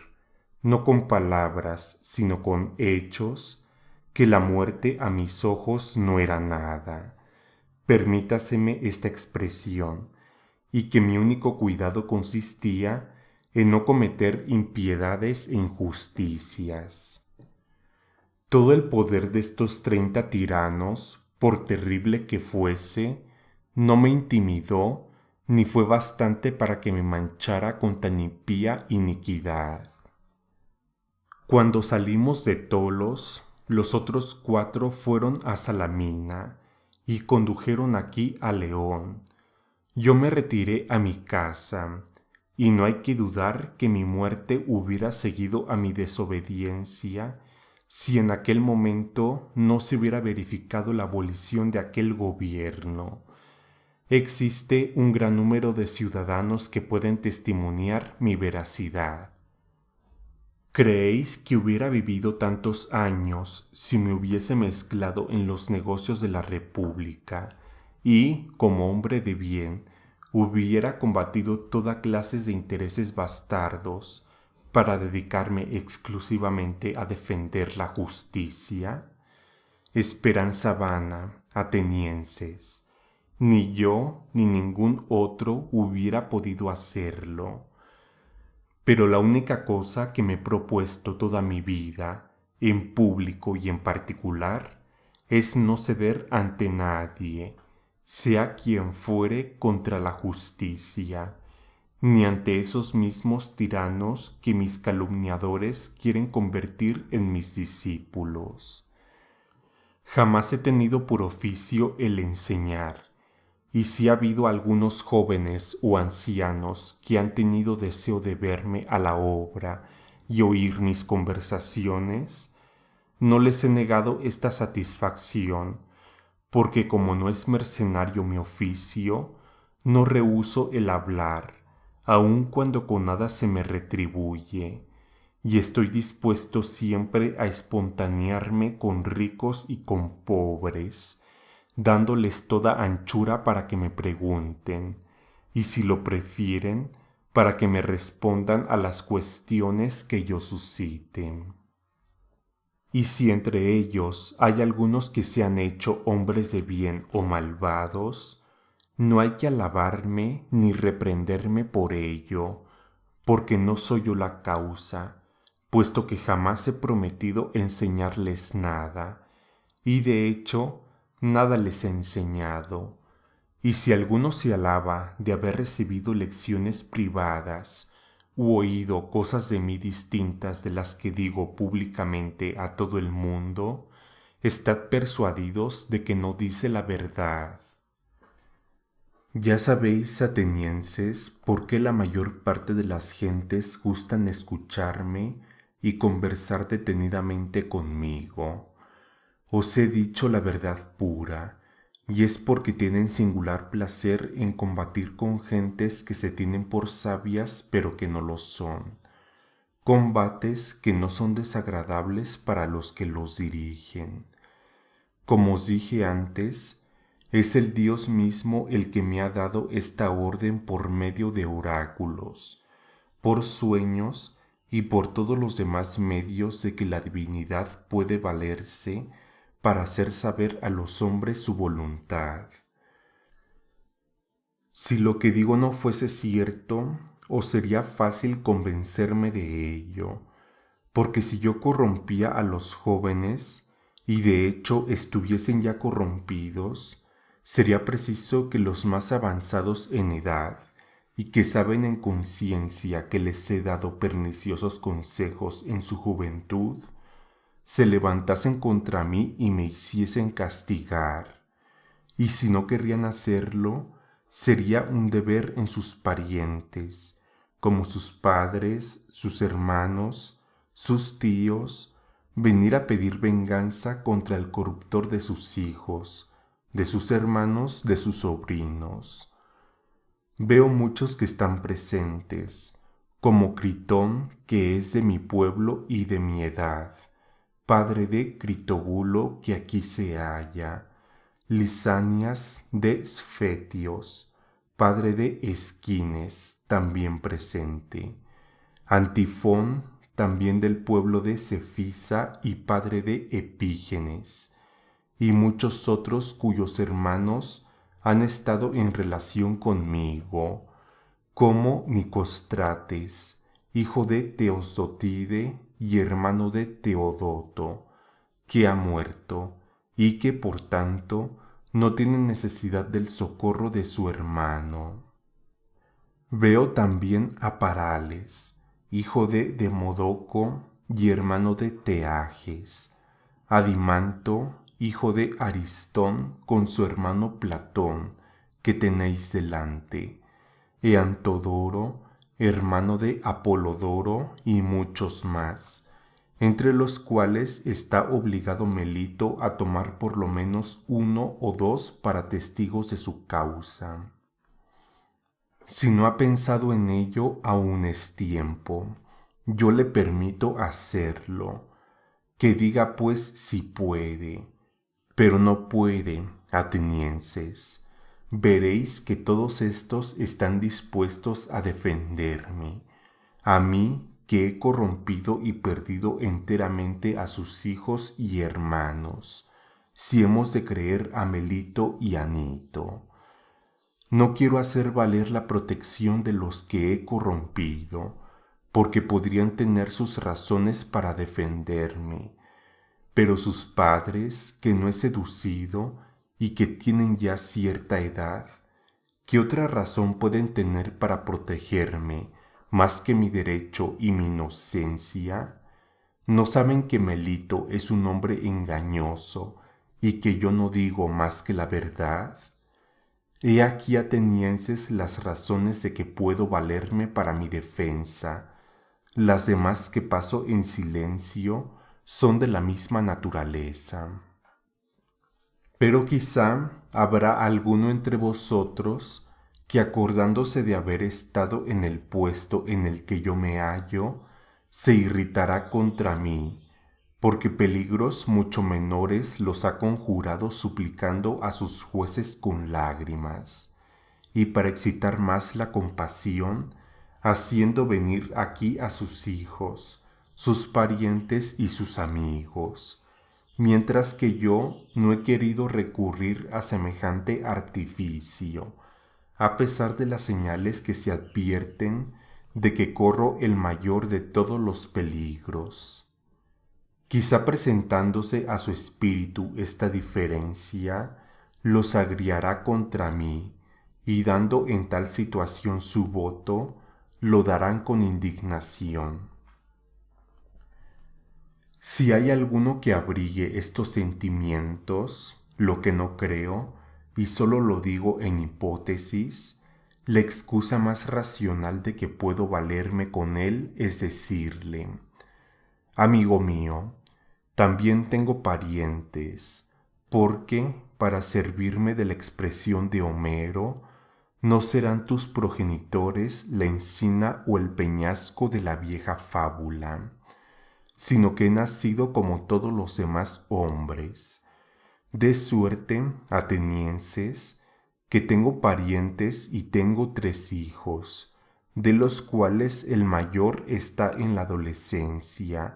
no con palabras, sino con hechos, que la muerte a mis ojos no era nada. Permítaseme esta expresión, y que mi único cuidado consistía en no cometer impiedades e injusticias. Todo el poder de estos 30 tiranos, por terrible que fuese, no me intimidó ni fue bastante para que me manchara con tan impía iniquidad. Cuando salimos de Tolos, los otros 4 fueron a Salamina y condujeron aquí a León. Yo me retiré a mi casa, y no hay que dudar que mi muerte hubiera seguido a mi desobediencia si en aquel momento no se hubiera verificado la abolición de aquel gobierno. Existe un gran número de ciudadanos que pueden testimoniar mi veracidad. ¿Creéis que hubiera vivido tantos años si me hubiese mezclado en los negocios de la República y, como hombre de bien, hubiera combatido toda clase de intereses bastardos para dedicarme exclusivamente a defender la justicia? Esperanza vana, atenienses. Ni yo ni ningún otro hubiera podido hacerlo. Pero la única cosa que me he propuesto toda mi vida, en público y en particular, es no ceder ante nadie, sea quien fuere, contra la justicia, ni ante esos mismos tiranos que mis calumniadores quieren convertir en mis discípulos. Jamás he tenido por oficio el enseñar, y si ha habido algunos jóvenes o ancianos que han tenido deseo de verme a la obra y oír mis conversaciones, no les he negado esta satisfacción, porque como no es mercenario mi oficio, no rehúso el hablar, aun cuando con nada se me retribuye, y estoy dispuesto siempre a espontanearme con ricos y con pobres, dándoles toda anchura para que me pregunten, y si lo prefieren, para que me respondan a las cuestiones que yo suscite. Y si entre ellos hay algunos que se han hecho hombres de bien o malvados, no hay que alabarme ni reprenderme por ello, porque no soy yo la causa, puesto que jamás he prometido enseñarles nada, y de hecho nada les he enseñado. Y si alguno se alaba de haber recibido lecciones privadas, u oído cosas de mí distintas de las que digo públicamente a todo el mundo, estad persuadidos de que no dice la verdad. Ya sabéis, atenienses, por qué la mayor parte de las gentes gustan escucharme y conversar detenidamente conmigo. Os he dicho la verdad pura, y es porque tienen singular placer en combatir con gentes que se tienen por sabias pero que no lo son, combates que no son desagradables para los que los dirigen. Como os dije antes, es el Dios mismo el que me ha dado esta orden por medio de oráculos, por sueños y por todos los demás medios de que la divinidad puede valerse para hacer saber a los hombres su voluntad. Si lo que digo no fuese cierto, os sería fácil convencerme de ello, porque si yo corrompía a los jóvenes, y de hecho estuviesen ya corrompidos, sería preciso que los más avanzados en edad, y que saben en conciencia que les he dado perniciosos consejos en su juventud, se levantasen contra mí y me hiciesen castigar, y si no querrían hacerlo, sería un deber en sus parientes, como sus padres, sus hermanos, sus tíos, venir a pedir venganza contra el corruptor de sus hijos, de sus hermanos, de sus sobrinos. Veo muchos que están presentes, como Critón, que es de mi pueblo y de mi edad, padre de Critóbulo, que aquí se halla, Lisanias de Sfetios, padre de Esquines, también presente, Antifón, también del pueblo de Cefisa y padre de Epígenes, y muchos otros cuyos hermanos han estado en relación conmigo, como Nicostrates, hijo de Teosotide y hermano de Teodoto, que ha muerto, y que por tanto no tiene necesidad del socorro de su hermano. Veo también a Parales, hijo de Demodoco y hermano de Teages, a Dimanto, hijo de Aristón, con su hermano Platón, que tenéis delante, Eantodoro, hermano de Apolodoro, y muchos más, entre los cuales está obligado Melito a tomar por lo menos uno o dos para testigos de su causa. Si no ha pensado en ello, aún es tiempo. Yo le permito hacerlo. Que diga pues si puede. Pero no puede, atenienses. Veréis que todos estos están dispuestos a defenderme. A mí, que he corrompido y perdido enteramente a sus hijos y hermanos, si hemos de creer a Melito y a Nito. No quiero hacer valer la protección de los que he corrompido, porque podrían tener sus razones para defenderme. Pero sus padres, que no he seducido y que tienen ya cierta edad, ¿qué otra razón pueden tener para protegerme más que mi derecho y mi inocencia? ¿No saben que Melito es un hombre engañoso y que yo no digo más que la verdad? He aquí, atenienses, las razones de que puedo valerme para mi defensa. Las demás que paso en silencio son de la misma naturaleza. Pero quizá habrá alguno entre vosotros que, acordándose de haber estado en el puesto en el que yo me hallo, se irritará contra mí, porque peligros mucho menores los ha conjurado suplicando a sus jueces con lágrimas, y para excitar más la compasión, haciendo venir aquí a sus hijos, sus parientes y sus amigos, mientras que yo no he querido recurrir a semejante artificio, a pesar de las señales que se advierten de que corro el mayor de todos los peligros. Quizá presentándose a su espíritu esta diferencia, los agriará contra mí, y dando en tal situación su voto, lo darán con indignación. Si hay alguno que abrigue estos sentimientos, lo que no creo, y solo lo digo en hipótesis, la excusa más racional de que puedo valerme con él es decirle: amigo mío, también tengo parientes, porque, para servirme de la expresión de Homero, no serán tus progenitores la encina o el peñasco de la vieja fábula, sino que he nacido como todos los demás hombres. De suerte, atenienses, que tengo parientes y tengo 3 hijos, de los cuales el mayor está en la adolescencia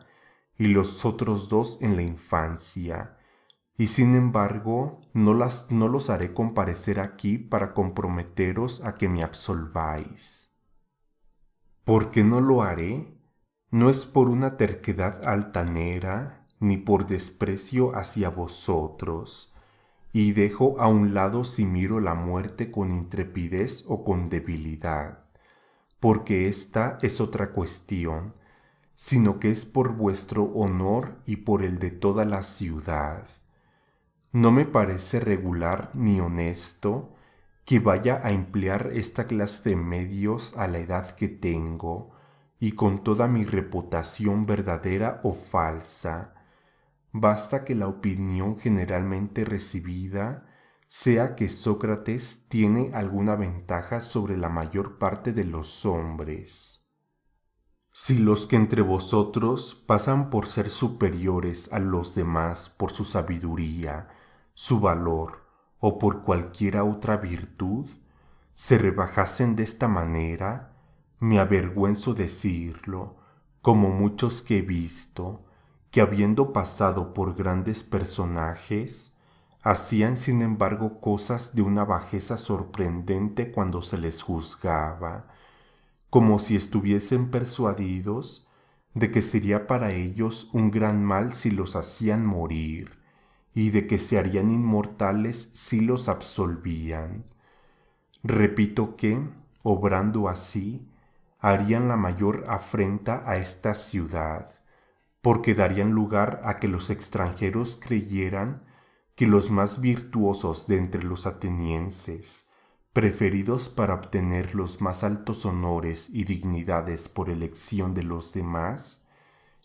y los otros 2 en la infancia, y sin embargo no los haré comparecer aquí para comprometeros a que me absolváis. ¿Por qué no lo haré? No es por una terquedad altanera, ni por desprecio hacia vosotros, y dejo a un lado si miro la muerte con intrepidez o con debilidad, porque esta es otra cuestión, sino que es por vuestro honor y por el de toda la ciudad. No me parece regular ni honesto que vaya a emplear esta clase de medios a la edad que tengo, y con toda mi reputación verdadera o falsa. Basta que la opinión generalmente recibida sea que Sócrates tiene alguna ventaja sobre la mayor parte de los hombres. Si los que entre vosotros pasan por ser superiores a los demás por su sabiduría, su valor o por cualquiera otra virtud, se rebajasen de esta manera, me avergüenzo decirlo, como muchos que he visto, que habiendo pasado por grandes personajes, hacían sin embargo cosas de una bajeza sorprendente cuando se les juzgaba, como si estuviesen persuadidos de que sería para ellos un gran mal si los hacían morir, y de que se harían inmortales si los absolvían. Repito que, obrando así, harían la mayor afrenta a esta ciudad, porque darían lugar a que los extranjeros creyeran que los más virtuosos de entre los atenienses, preferidos para obtener los más altos honores y dignidades por elección de los demás,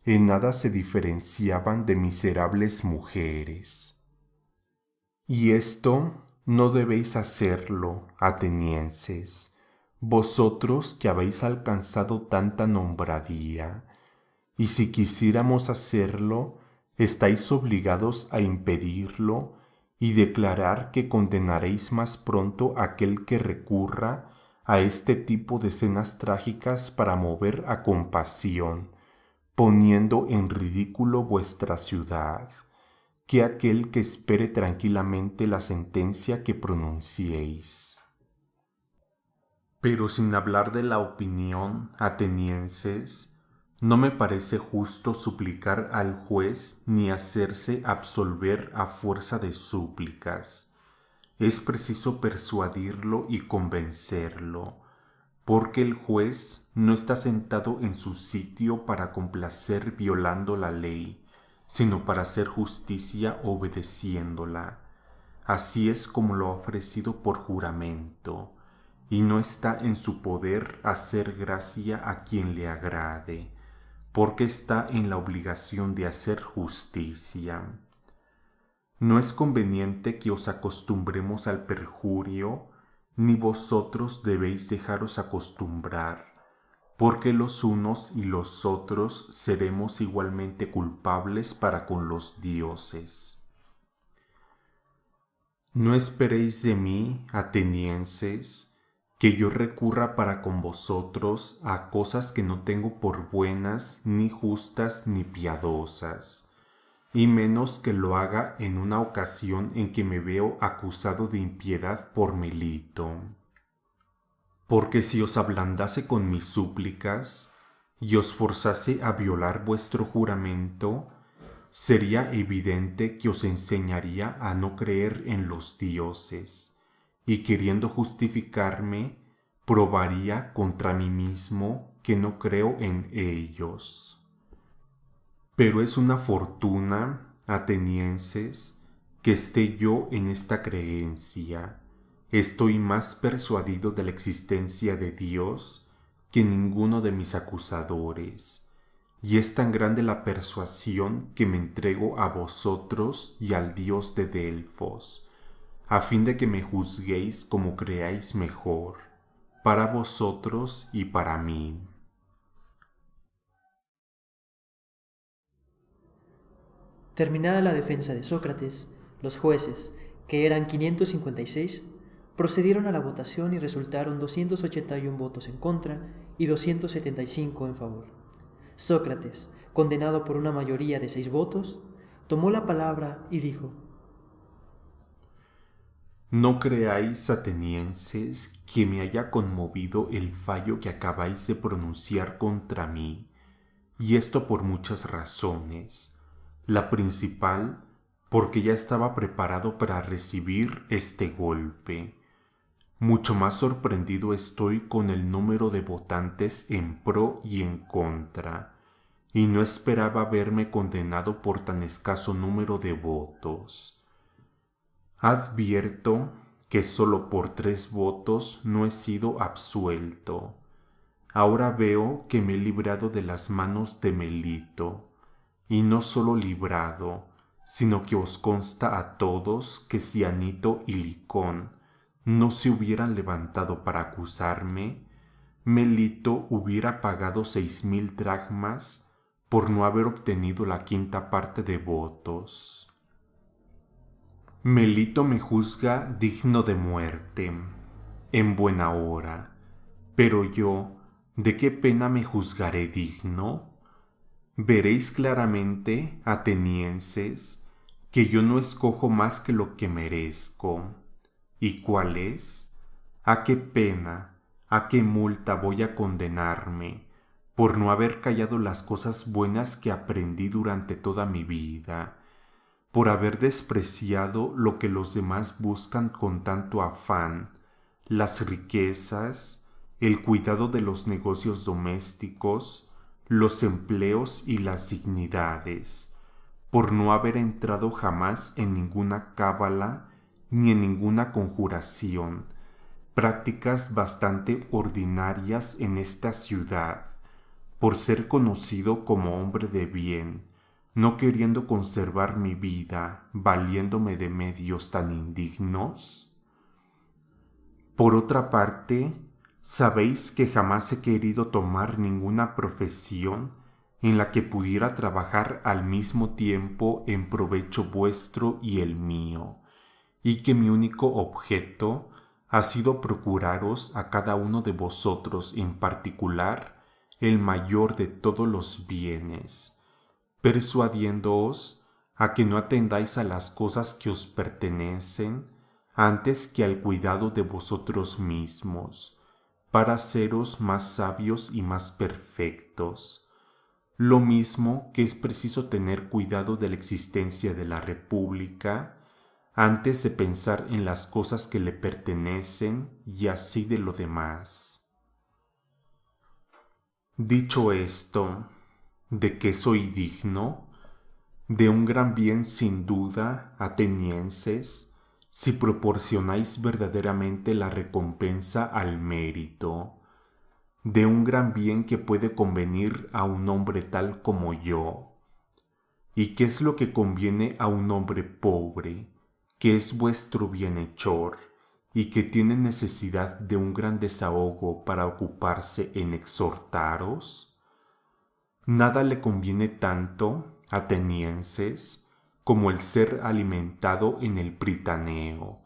en nada se diferenciaban de miserables mujeres. Y esto no debéis hacerlo, atenienses, vosotros que habéis alcanzado tanta nombradía, y si quisiéramos hacerlo, estáis obligados a impedirlo y declarar que condenaréis más pronto a aquel que recurra a este tipo de escenas trágicas para mover a compasión, poniendo en ridículo vuestra ciudad, que aquel que espere tranquilamente la sentencia que pronunciéis. Pero sin hablar de la opinión, atenienses, no me parece justo suplicar al juez ni hacerse absolver a fuerza de súplicas. Es preciso persuadirlo y convencerlo, porque el juez no está sentado en su sitio para complacer violando la ley, sino para hacer justicia obedeciéndola. Así es como lo ha ofrecido por juramento, y no está en su poder hacer gracia a quien le agrade, porque está en la obligación de hacer justicia. No es conveniente que os acostumbremos al perjurio, ni vosotros debéis dejaros acostumbrar, porque los unos y los otros seremos igualmente culpables para con los dioses. No esperéis de mí, atenienses, que yo recurra para con vosotros a cosas que no tengo por buenas, ni justas, ni piadosas, y menos que lo haga en una ocasión en que me veo acusado de impiedad por Melito. Porque si os ablandase con mis súplicas, y os forzase a violar vuestro juramento, sería evidente que os enseñaría a no creer en los dioses, y queriendo justificarme, probaría contra mí mismo que no creo en ellos. Pero es una fortuna, atenienses, que esté yo en esta creencia. Estoy más persuadido de la existencia de Dios que ninguno de mis acusadores, y es tan grande la persuasión que me entrego a vosotros y al Dios de Delfos, a fin de que me juzguéis como creáis mejor, para vosotros y para mí. Terminada la defensa de Sócrates, los jueces, que eran 556, procedieron a la votación y resultaron 281 votos en contra y 275 en favor. Sócrates, condenado por una mayoría de 6 votos, tomó la palabra y dijo: No creáis, atenienses, que me haya conmovido el fallo que acabáis de pronunciar contra mí, y esto por muchas razones. La principal, porque ya estaba preparado para recibir este golpe. Mucho más sorprendido estoy con el número de votantes en pro y en contra, y no esperaba verme condenado por tan escaso número de votos. Advierto que solo por 3 votos no he sido absuelto. Ahora veo que me he librado de las manos de Melito, y no solo librado, sino que os consta a todos que si Anito y Licón no se hubieran levantado para acusarme, Melito hubiera pagado 6,000 dracmas por no haber obtenido la quinta parte de votos. Melito me juzga digno de muerte, en buena hora, pero yo, ¿de qué pena me juzgaré digno? Veréis claramente, atenienses, que yo no escojo más que lo que merezco. ¿Y cuál es? ¿A qué pena, a qué multa voy a condenarme por no haber callado las cosas buenas que aprendí durante toda mi vida, por haber despreciado lo que los demás buscan con tanto afán, las riquezas, el cuidado de los negocios domésticos, los empleos y las dignidades, por no haber entrado jamás en ninguna cábala ni en ninguna conjuración, prácticas bastante ordinarias en esta ciudad, por ser conocido como hombre de bien, no queriendo conservar mi vida, valiéndome de medios tan indignos? Por otra parte, sabéis que jamás he querido tomar ninguna profesión en la que pudiera trabajar al mismo tiempo en provecho vuestro y el mío, y que mi único objeto ha sido procuraros a cada uno de vosotros en particular el mayor de todos los bienes, persuadiéndoos a que no atendáis a las cosas que os pertenecen antes que al cuidado de vosotros mismos, para seros más sabios y más perfectos. Lo mismo que es preciso tener cuidado de la existencia de la República antes de pensar en las cosas que le pertenecen y así de lo demás. Dicho esto, ¿de qué soy digno? De un gran bien sin duda, atenienses, si proporcionáis verdaderamente la recompensa al mérito, de un gran bien que puede convenir a un hombre tal como yo. ¿Y qué es lo que conviene a un hombre pobre, que es vuestro bienhechor y que tiene necesidad de un gran desahogo para ocuparse en exhortaros? Nada le conviene tanto, atenienses, como el ser alimentado en el Pritaneo,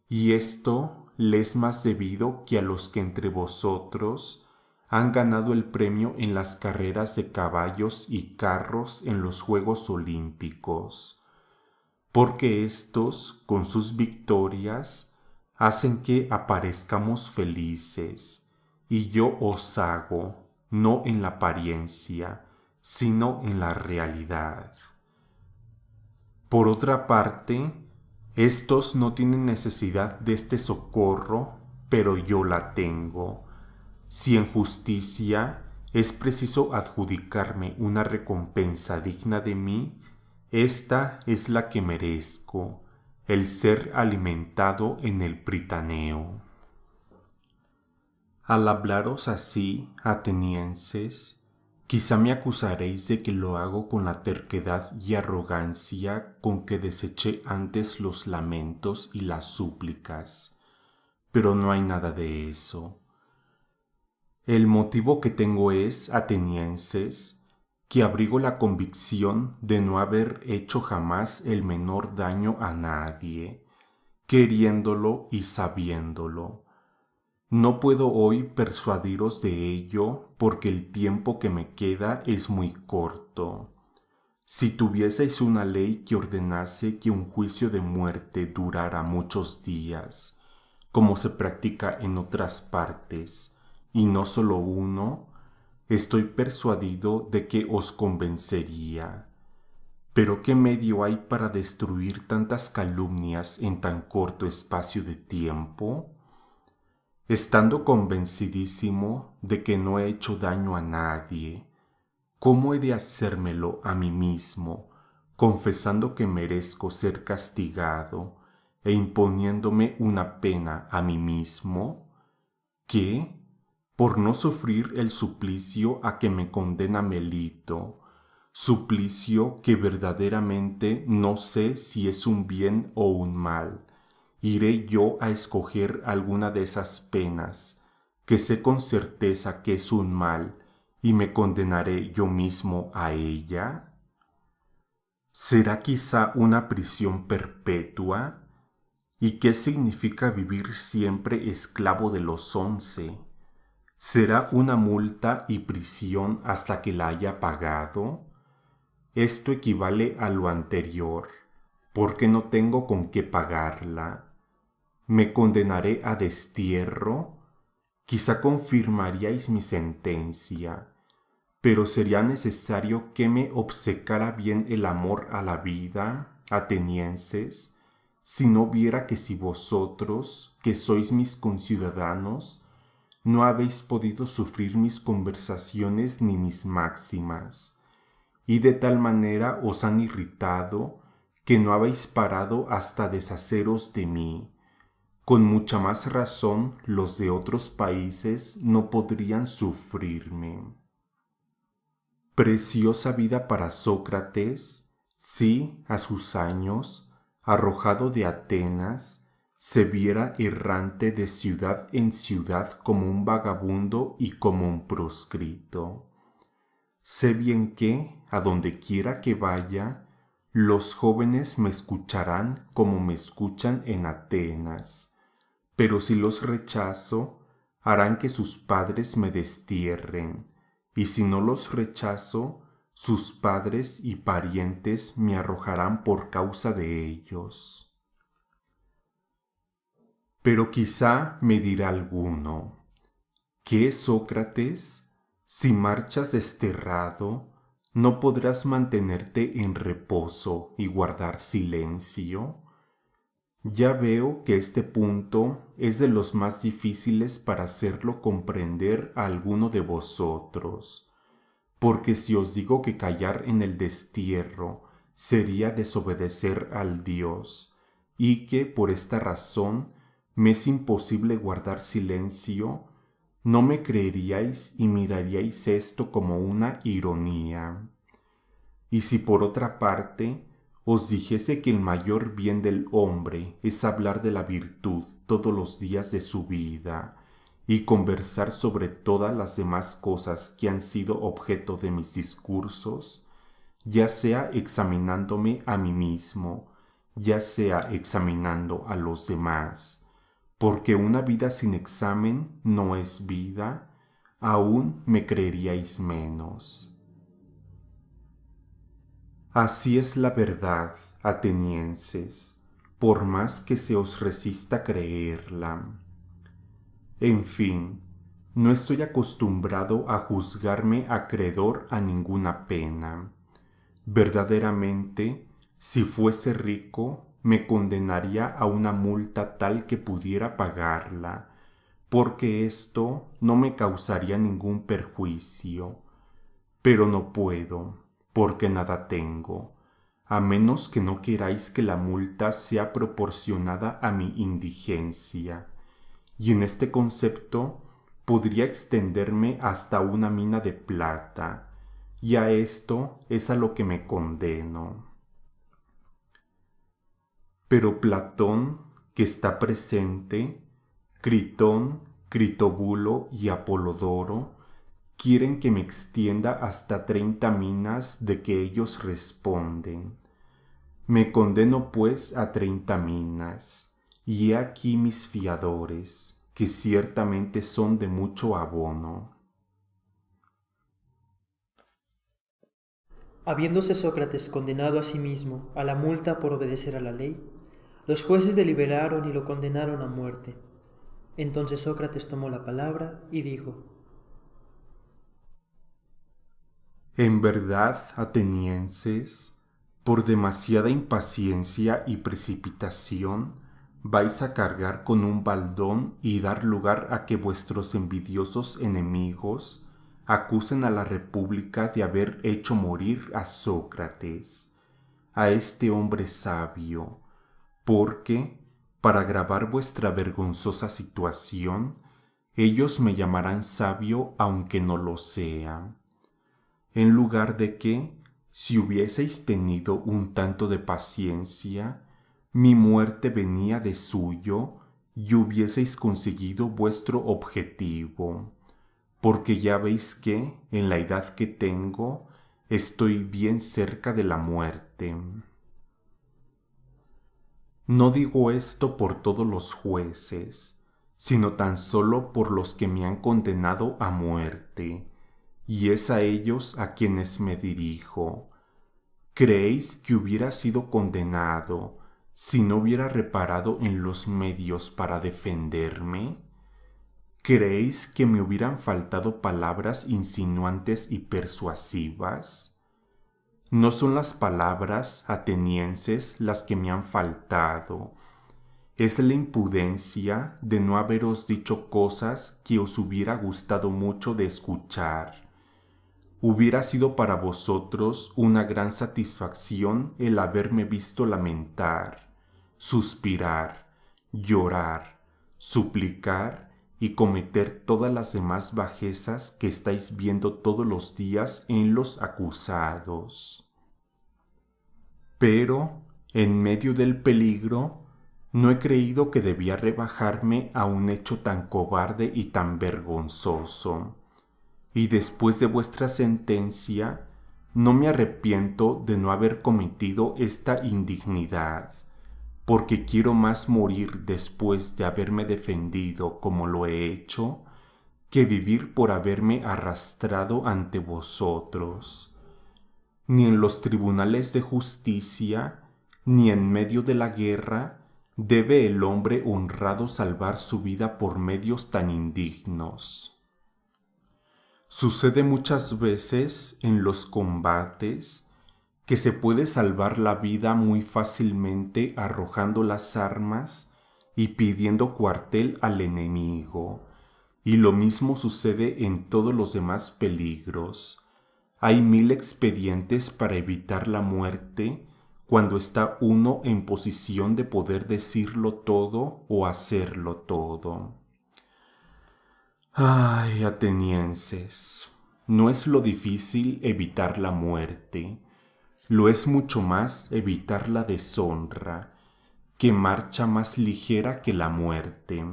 y esto le es más debido que a los que entre vosotros han ganado el premio en las carreras de caballos y carros en los Juegos Olímpicos, porque éstos, con sus victorias, hacen que aparezcamos felices, y yo os hago, no en la apariencia, sino en la realidad. Por otra parte, estos no tienen necesidad de este socorro, pero yo la tengo. Si en justicia es preciso adjudicarme una recompensa digna de mí, esta es la que merezco, el ser alimentado en el Pritaneo. Al hablaros así, atenienses, quizá me acusaréis de que lo hago con la terquedad y arrogancia con que deseché antes los lamentos y las súplicas, pero no hay nada de eso. El motivo que tengo es, atenienses, que abrigo la convicción de no haber hecho jamás el menor daño a nadie, queriéndolo y sabiéndolo. No puedo hoy persuadiros de ello porque el tiempo que me queda es muy corto. Si tuvieseis una ley que ordenase que un juicio de muerte durara muchos días, como se practica en otras partes, y no solo uno, estoy persuadido de que os convencería. Pero ¿qué medio hay para destruir tantas calumnias en tan corto espacio de tiempo? Estando convencidísimo de que no he hecho daño a nadie, ¿cómo he de hacérmelo a mí mismo, confesando que merezco ser castigado e imponiéndome una pena a mí mismo? ¿Qué? Por no sufrir el suplicio a que me condena Melito, suplicio que verdaderamente no sé si es un bien o un mal, iré yo a escoger alguna de esas penas que sé con certeza que es un mal y me condenaré yo mismo a ella? ¿Será quizá una prisión perpetua? ¿Y qué significa vivir siempre esclavo de los 11? ¿Será una multa y prisión hasta que la haya pagado? Esto equivale a lo anterior, porque no tengo con qué pagarla. ¿Me condenaré a destierro? Quizá confirmaríais mi sentencia, pero sería necesario que me obcecara bien el amor a la vida, atenienses, si no viera que si vosotros, que sois mis conciudadanos, no habéis podido sufrir mis conversaciones ni mis máximas, y de tal manera os han irritado que no habéis parado hasta deshaceros de mí. Con mucha más razón los de otros países no podrían sufrirme. Preciosa vida para Sócrates, si a sus años, arrojado de Atenas, se viera errante de ciudad en ciudad como un vagabundo y como un proscrito. Sé bien que, a donde quiera que vaya, los jóvenes me escucharán como me escuchan en Atenas, pero si los rechazo, harán que sus padres me destierren, y si no los rechazo, sus padres y parientes me arrojarán por causa de ellos. Pero quizá me dirá alguno, ¿qué, Sócrates? Si marchas desterrado, ¿no podrás mantenerte en reposo y guardar silencio? Ya veo que este punto es de los más difíciles para hacerlo comprender a alguno de vosotros, porque si os digo que callar en el destierro sería desobedecer al Dios, y que por esta razón me es imposible guardar silencio, no me creeríais y miraríais esto como una ironía. Y si por otra parte os dijese que el mayor bien del hombre es hablar de la virtud todos los días de su vida y conversar sobre todas las demás cosas que han sido objeto de mis discursos, ya sea examinándome a mí mismo, ya sea examinando a los demás, porque una vida sin examen no es vida, aún me creeríais menos. Así es la verdad, atenienses, por más que se os resista creerla. En fin, no estoy acostumbrado a juzgarme acreedor a ninguna pena. Verdaderamente, si fuese rico, me condenaría a una multa tal que pudiera pagarla, porque esto no me causaría ningún perjuicio. Pero no puedo, porque nada tengo, a menos que no queráis que la multa sea proporcionada a mi indigencia. Y en este concepto podría extenderme hasta una mina de plata, y a esto es a lo que me condeno. Pero Platón, que está presente, Critón, Critóbulo y Apolodoro, quieren que me extienda hasta 30 minas de que ellos responden. Me condeno pues a 30 minas, y he aquí mis fiadores, que ciertamente son de mucho abono. Habiéndose Sócrates condenado a sí mismo a la multa por obedecer a la ley, los jueces deliberaron y lo condenaron a muerte. Entonces Sócrates tomó la palabra y dijo: En verdad, atenienses, por demasiada impaciencia y precipitación, vais a cargar con un baldón y dar lugar a que vuestros envidiosos enemigos acusen a la República de haber hecho morir a Sócrates, a este hombre sabio, porque, para agravar vuestra vergonzosa situación, ellos me llamarán sabio aunque no lo sea. En lugar de que, si hubieseis tenido un tanto de paciencia, mi muerte venía de suyo y hubieseis conseguido vuestro objetivo, porque ya veis que, en la edad que tengo, estoy bien cerca de la muerte. No digo esto por todos los jueces, sino tan solo por los que me han condenado a muerte, y es a ellos a quienes me dirijo. ¿Creéis que hubiera sido condenado si no hubiera reparado en los medios para defenderme? ¿Creéis que me hubieran faltado palabras insinuantes y persuasivas? No son las palabras atenienses las que me han faltado, es la impudencia de no haberos dicho cosas que os hubiera gustado mucho de escuchar. Hubiera sido para vosotros una gran satisfacción el haberme visto lamentar, suspirar, llorar, suplicar y cometer todas las demás bajezas que estáis viendo todos los días en los acusados. Pero, en medio del peligro, no he creído que debía rebajarme a un hecho tan cobarde y tan vergonzoso. Y después de vuestra sentencia, no me arrepiento de no haber cometido esta indignidad, porque quiero más morir después de haberme defendido como lo he hecho, que vivir por haberme arrastrado ante vosotros. Ni en los tribunales de justicia, ni en medio de la guerra, debe el hombre honrado salvar su vida por medios tan indignos. Sucede muchas veces en los combates que se puede salvar la vida muy fácilmente arrojando las armas y pidiendo cuartel al enemigo, y lo mismo sucede en todos los demás peligros. Hay 1000 expedientes para evitar la muerte cuando está uno en posición de poder decirlo todo o hacerlo todo. Ay, atenienses, no es lo difícil evitar la muerte, lo es mucho más evitar la deshonra, que marcha más ligera que la muerte.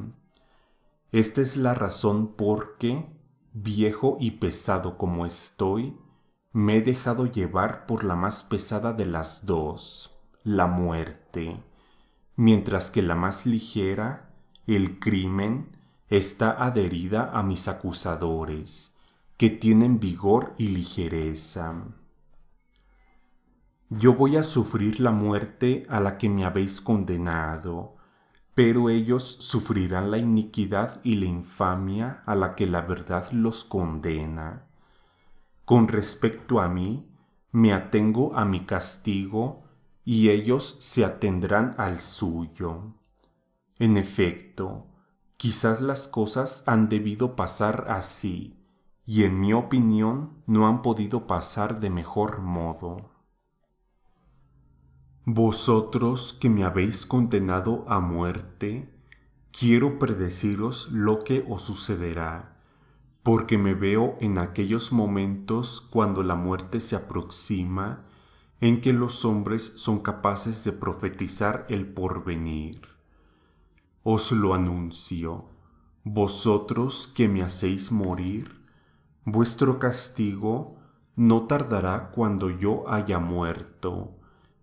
Esta es la razón por que, viejo y pesado como estoy, me he dejado llevar por la más pesada de las dos, la muerte, mientras que la más ligera, el crimen, está adherida a mis acusadores, que tienen vigor y ligereza. Yo voy a sufrir la muerte a la que me habéis condenado, pero ellos sufrirán la iniquidad y la infamia a la que la verdad los condena. Con respecto a mí, me atengo a mi castigo y ellos se atendrán al suyo. En efecto, quizás las cosas han debido pasar así, y en mi opinión no han podido pasar de mejor modo. Vosotros que me habéis condenado a muerte, quiero predeciros lo que os sucederá, porque me veo en aquellos momentos cuando la muerte se aproxima, en que los hombres son capaces de profetizar el porvenir. Os lo anuncio, vosotros que me hacéis morir, vuestro castigo no tardará cuando yo haya muerto,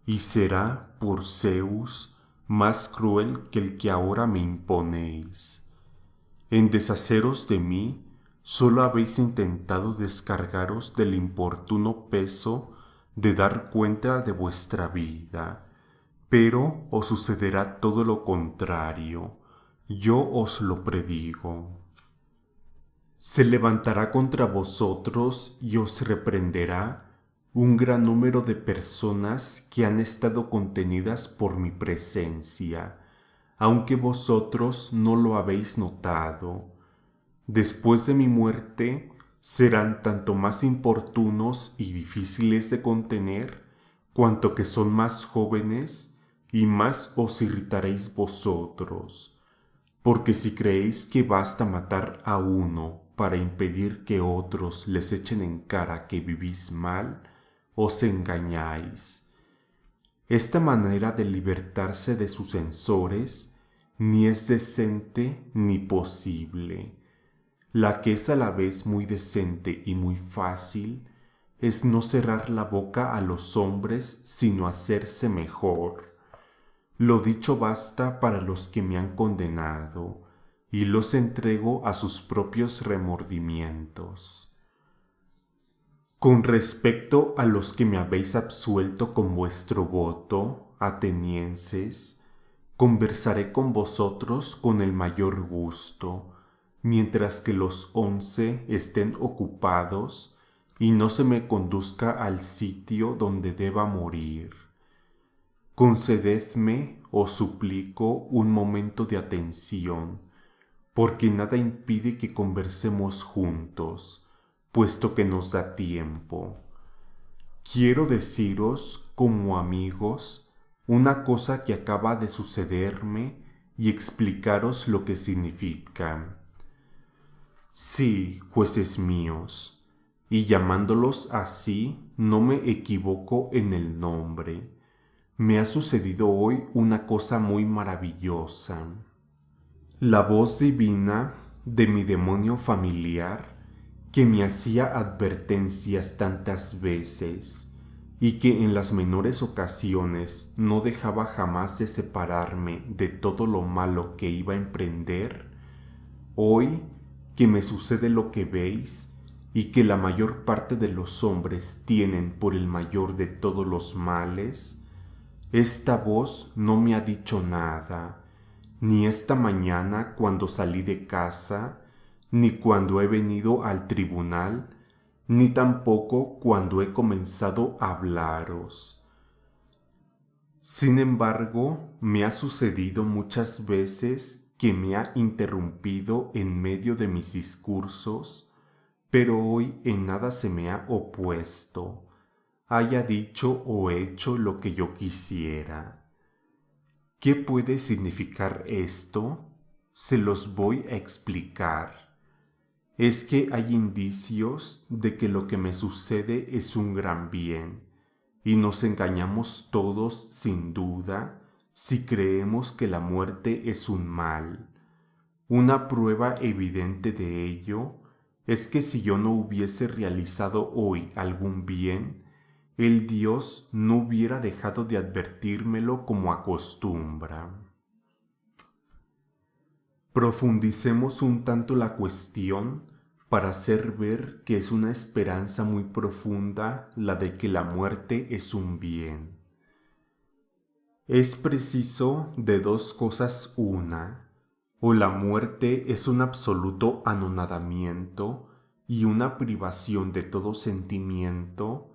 y será, por Zeus, más cruel que el que ahora me imponéis. En deshaceros de mí, solo habéis intentado descargaros del importuno peso de dar cuenta de vuestra vida, pero os sucederá todo lo contrario, yo os lo predigo. Se levantará contra vosotros y os reprenderá un gran número de personas que han estado contenidas por mi presencia, aunque vosotros no lo habéis notado. Después de mi muerte, serán tanto más importunos y difíciles de contener, cuanto que son más jóvenes, y más os irritaréis vosotros, porque si creéis que basta matar a uno para impedir que otros les echen en cara que vivís mal, os engañáis. Esta manera de libertarse de sus censores ni es decente ni posible. La que es a la vez muy decente y muy fácil es no cerrar la boca a los hombres, sino hacerse mejor. Lo dicho basta para los que me han condenado, y los entrego a sus propios remordimientos. Con respecto a los que me habéis absuelto con vuestro voto, atenienses, conversaré con vosotros con el mayor gusto, mientras que los 11 estén ocupados y no se me conduzca al sitio donde deba morir. Concededme, os suplico, un momento de atención, porque nada impide que conversemos juntos, puesto que nos da tiempo. Quiero deciros, como amigos, una cosa que acaba de sucederme y explicaros lo que significa. Sí, jueces míos, y llamándolos así no me equivoco en el nombre. Me ha sucedido hoy una cosa muy maravillosa. La voz divina de mi demonio familiar, que me hacía advertencias tantas veces y que en las menores ocasiones no dejaba jamás de separarme de todo lo malo que iba a emprender, hoy que me sucede lo que veis y que la mayor parte de los hombres tienen por el mayor de todos los males, esta voz no me ha dicho nada, ni esta mañana cuando salí de casa, ni cuando he venido al tribunal, ni tampoco cuando he comenzado a hablaros. Sin embargo, me ha sucedido muchas veces que me ha interrumpido en medio de mis discursos, pero hoy en nada se me ha opuesto, haya dicho o hecho lo que yo quisiera. ¿Qué puede significar esto? Se los voy a explicar. Es que hay indicios de que lo que me sucede es un gran bien, y nos engañamos todos sin duda si creemos que la muerte es un mal. Una prueba evidente de ello es que si yo no hubiese realizado hoy algún bien, el Dios no hubiera dejado de advertírmelo como acostumbra. Profundicemos un tanto la cuestión para hacer ver que es una esperanza muy profunda la de que la muerte es un bien. Es preciso de dos cosas una, o la muerte es un absoluto anonadamiento y una privación de todo sentimiento,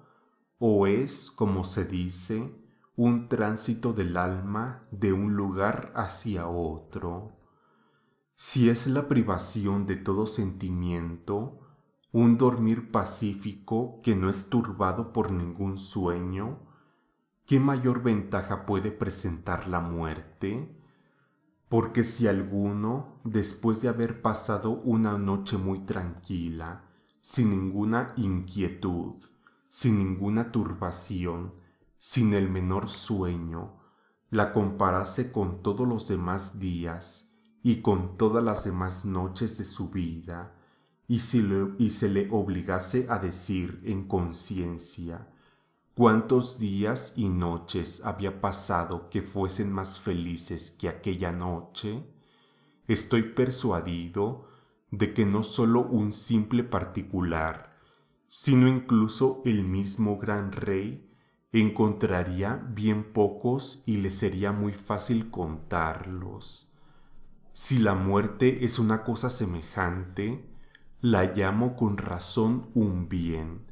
o es, como se dice, un tránsito del alma de un lugar hacia otro. Si es la privación de todo sentimiento, un dormir pacífico que no es turbado por ningún sueño, ¿qué mayor ventaja puede presentar la muerte? Porque si alguno, después de haber pasado una noche muy tranquila, sin ninguna inquietud, sin ninguna turbación, sin el menor sueño, la comparase con todos los demás días y con todas las demás noches de su vida, y se le obligase a decir en conciencia cuántos días y noches había pasado que fuesen más felices que aquella noche, estoy persuadido de que no sólo un simple particular, sino incluso el mismo gran rey encontraría bien pocos y le sería muy fácil contarlos. Si la muerte es una cosa semejante, la llamo con razón un bien,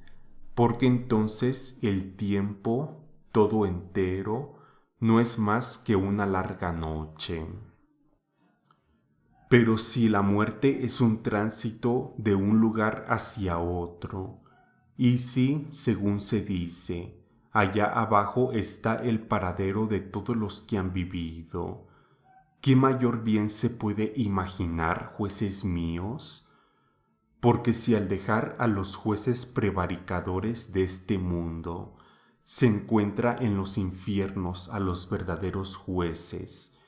porque entonces el tiempo, todo entero, no es más que una larga noche. Pero si la muerte es un tránsito de un lugar hacia otro, y si, según se dice, allá abajo está el paradero de todos los que han vivido, ¿qué mayor bien se puede imaginar, jueces míos? Porque si al dejar a los jueces prevaricadores de este mundo, se encuentra en los infiernos a los verdaderos jueces,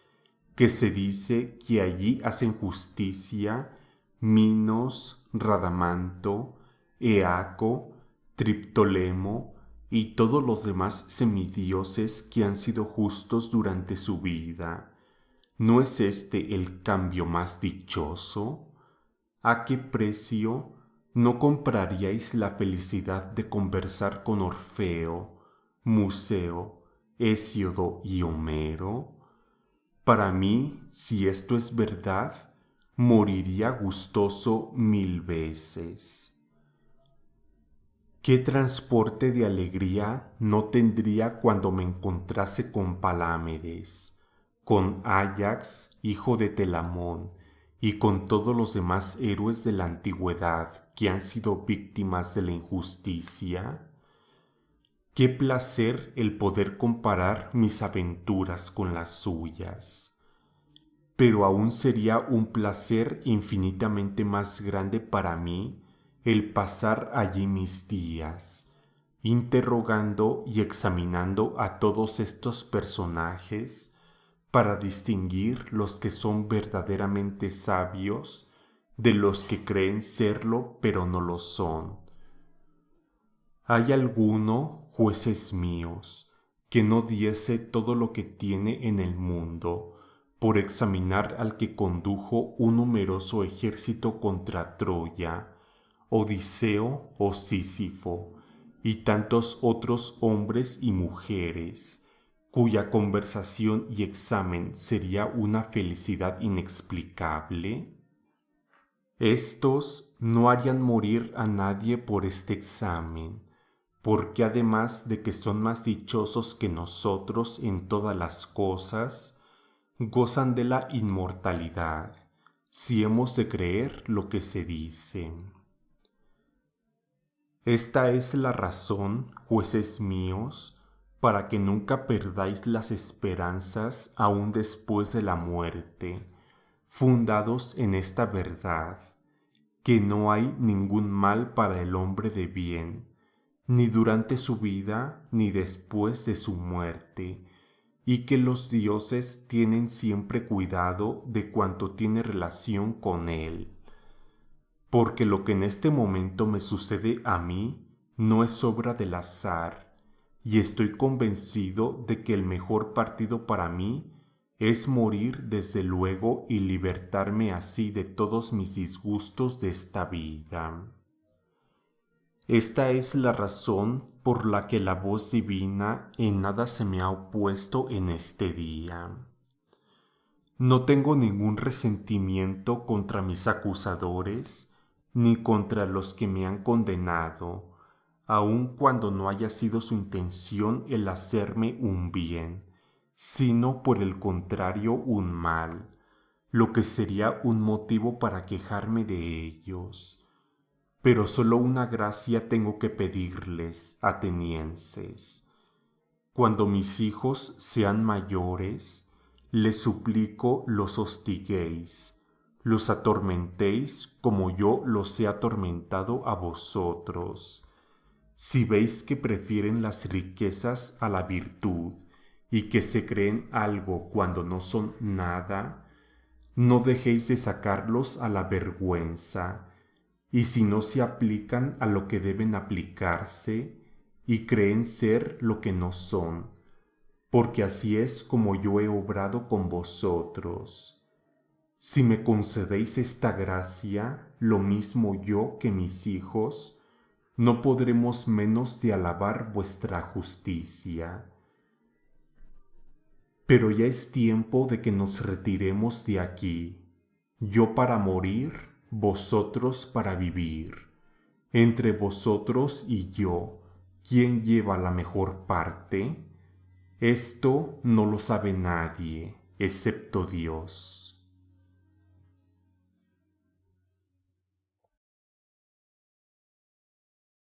que se dice que allí hacen justicia Minos, Radamanto, Eaco, Triptolemo y todos los demás semidioses que han sido justos durante su vida. ¿No es este el cambio más dichoso? ¿A qué precio no compraríais la felicidad de conversar con Orfeo, Museo, Hésiodo y Homero? Para mí, si esto es verdad, moriría gustoso 1000 veces. ¿Qué transporte de alegría no tendría cuando me encontrase con Palámedes, con Áyax, hijo de Telamón, y con todos los demás héroes de la antigüedad que han sido víctimas de la injusticia? Qué placer el poder comparar mis aventuras con las suyas. Pero aún sería un placer infinitamente más grande para mí el pasar allí mis días, interrogando y examinando a todos estos personajes para distinguir los que son verdaderamente sabios de los que creen serlo pero no lo son. ¿Hay alguno, jueces míos, que no diese todo lo que tiene en el mundo por examinar al que condujo un numeroso ejército contra Troya, Odiseo o Sísifo, y tantos otros hombres y mujeres, cuya conversación y examen sería una felicidad inexplicable? Estos no harían morir a nadie por este examen, porque además de que son más dichosos que nosotros en todas las cosas, gozan de la inmortalidad, si hemos de creer lo que se dice. Esta es la razón, jueces míos, para que nunca perdáis las esperanzas aún después de la muerte, fundados en esta verdad, que no hay ningún mal para el hombre de bien, ni durante su vida ni después de su muerte, y que los dioses tienen siempre cuidado de cuanto tiene relación con él. Porque lo que en este momento me sucede a mí no es obra del azar, y estoy convencido de que el mejor partido para mí es morir desde luego y libertarme así de todos mis disgustos de esta vida. Esta es la razón por la que la voz divina en nada se me ha opuesto en este día. No tengo ningún resentimiento contra mis acusadores, ni contra los que me han condenado, aun cuando no haya sido su intención el hacerme un bien, sino por el contrario un mal, lo que sería un motivo para quejarme de ellos. Pero solo una gracia tengo que pedirles, atenienses. Cuando mis hijos sean mayores, les suplico los hostiguéis, los atormentéis como yo los he atormentado a vosotros. Si veis que prefieren las riquezas a la virtud y que se creen algo cuando no son nada, no dejéis de sacarlos a la vergüenza, y si no se aplican a lo que deben aplicarse y creen ser lo que no son, porque así es como yo he obrado con vosotros. Si me concedéis esta gracia, lo mismo yo que mis hijos, no podremos menos de alabar vuestra justicia. Pero ya es tiempo de que nos retiremos de aquí, yo para morir, vosotros para vivir. Entre vosotros y yo, ¿quién lleva la mejor parte? Esto no lo sabe nadie, excepto Dios.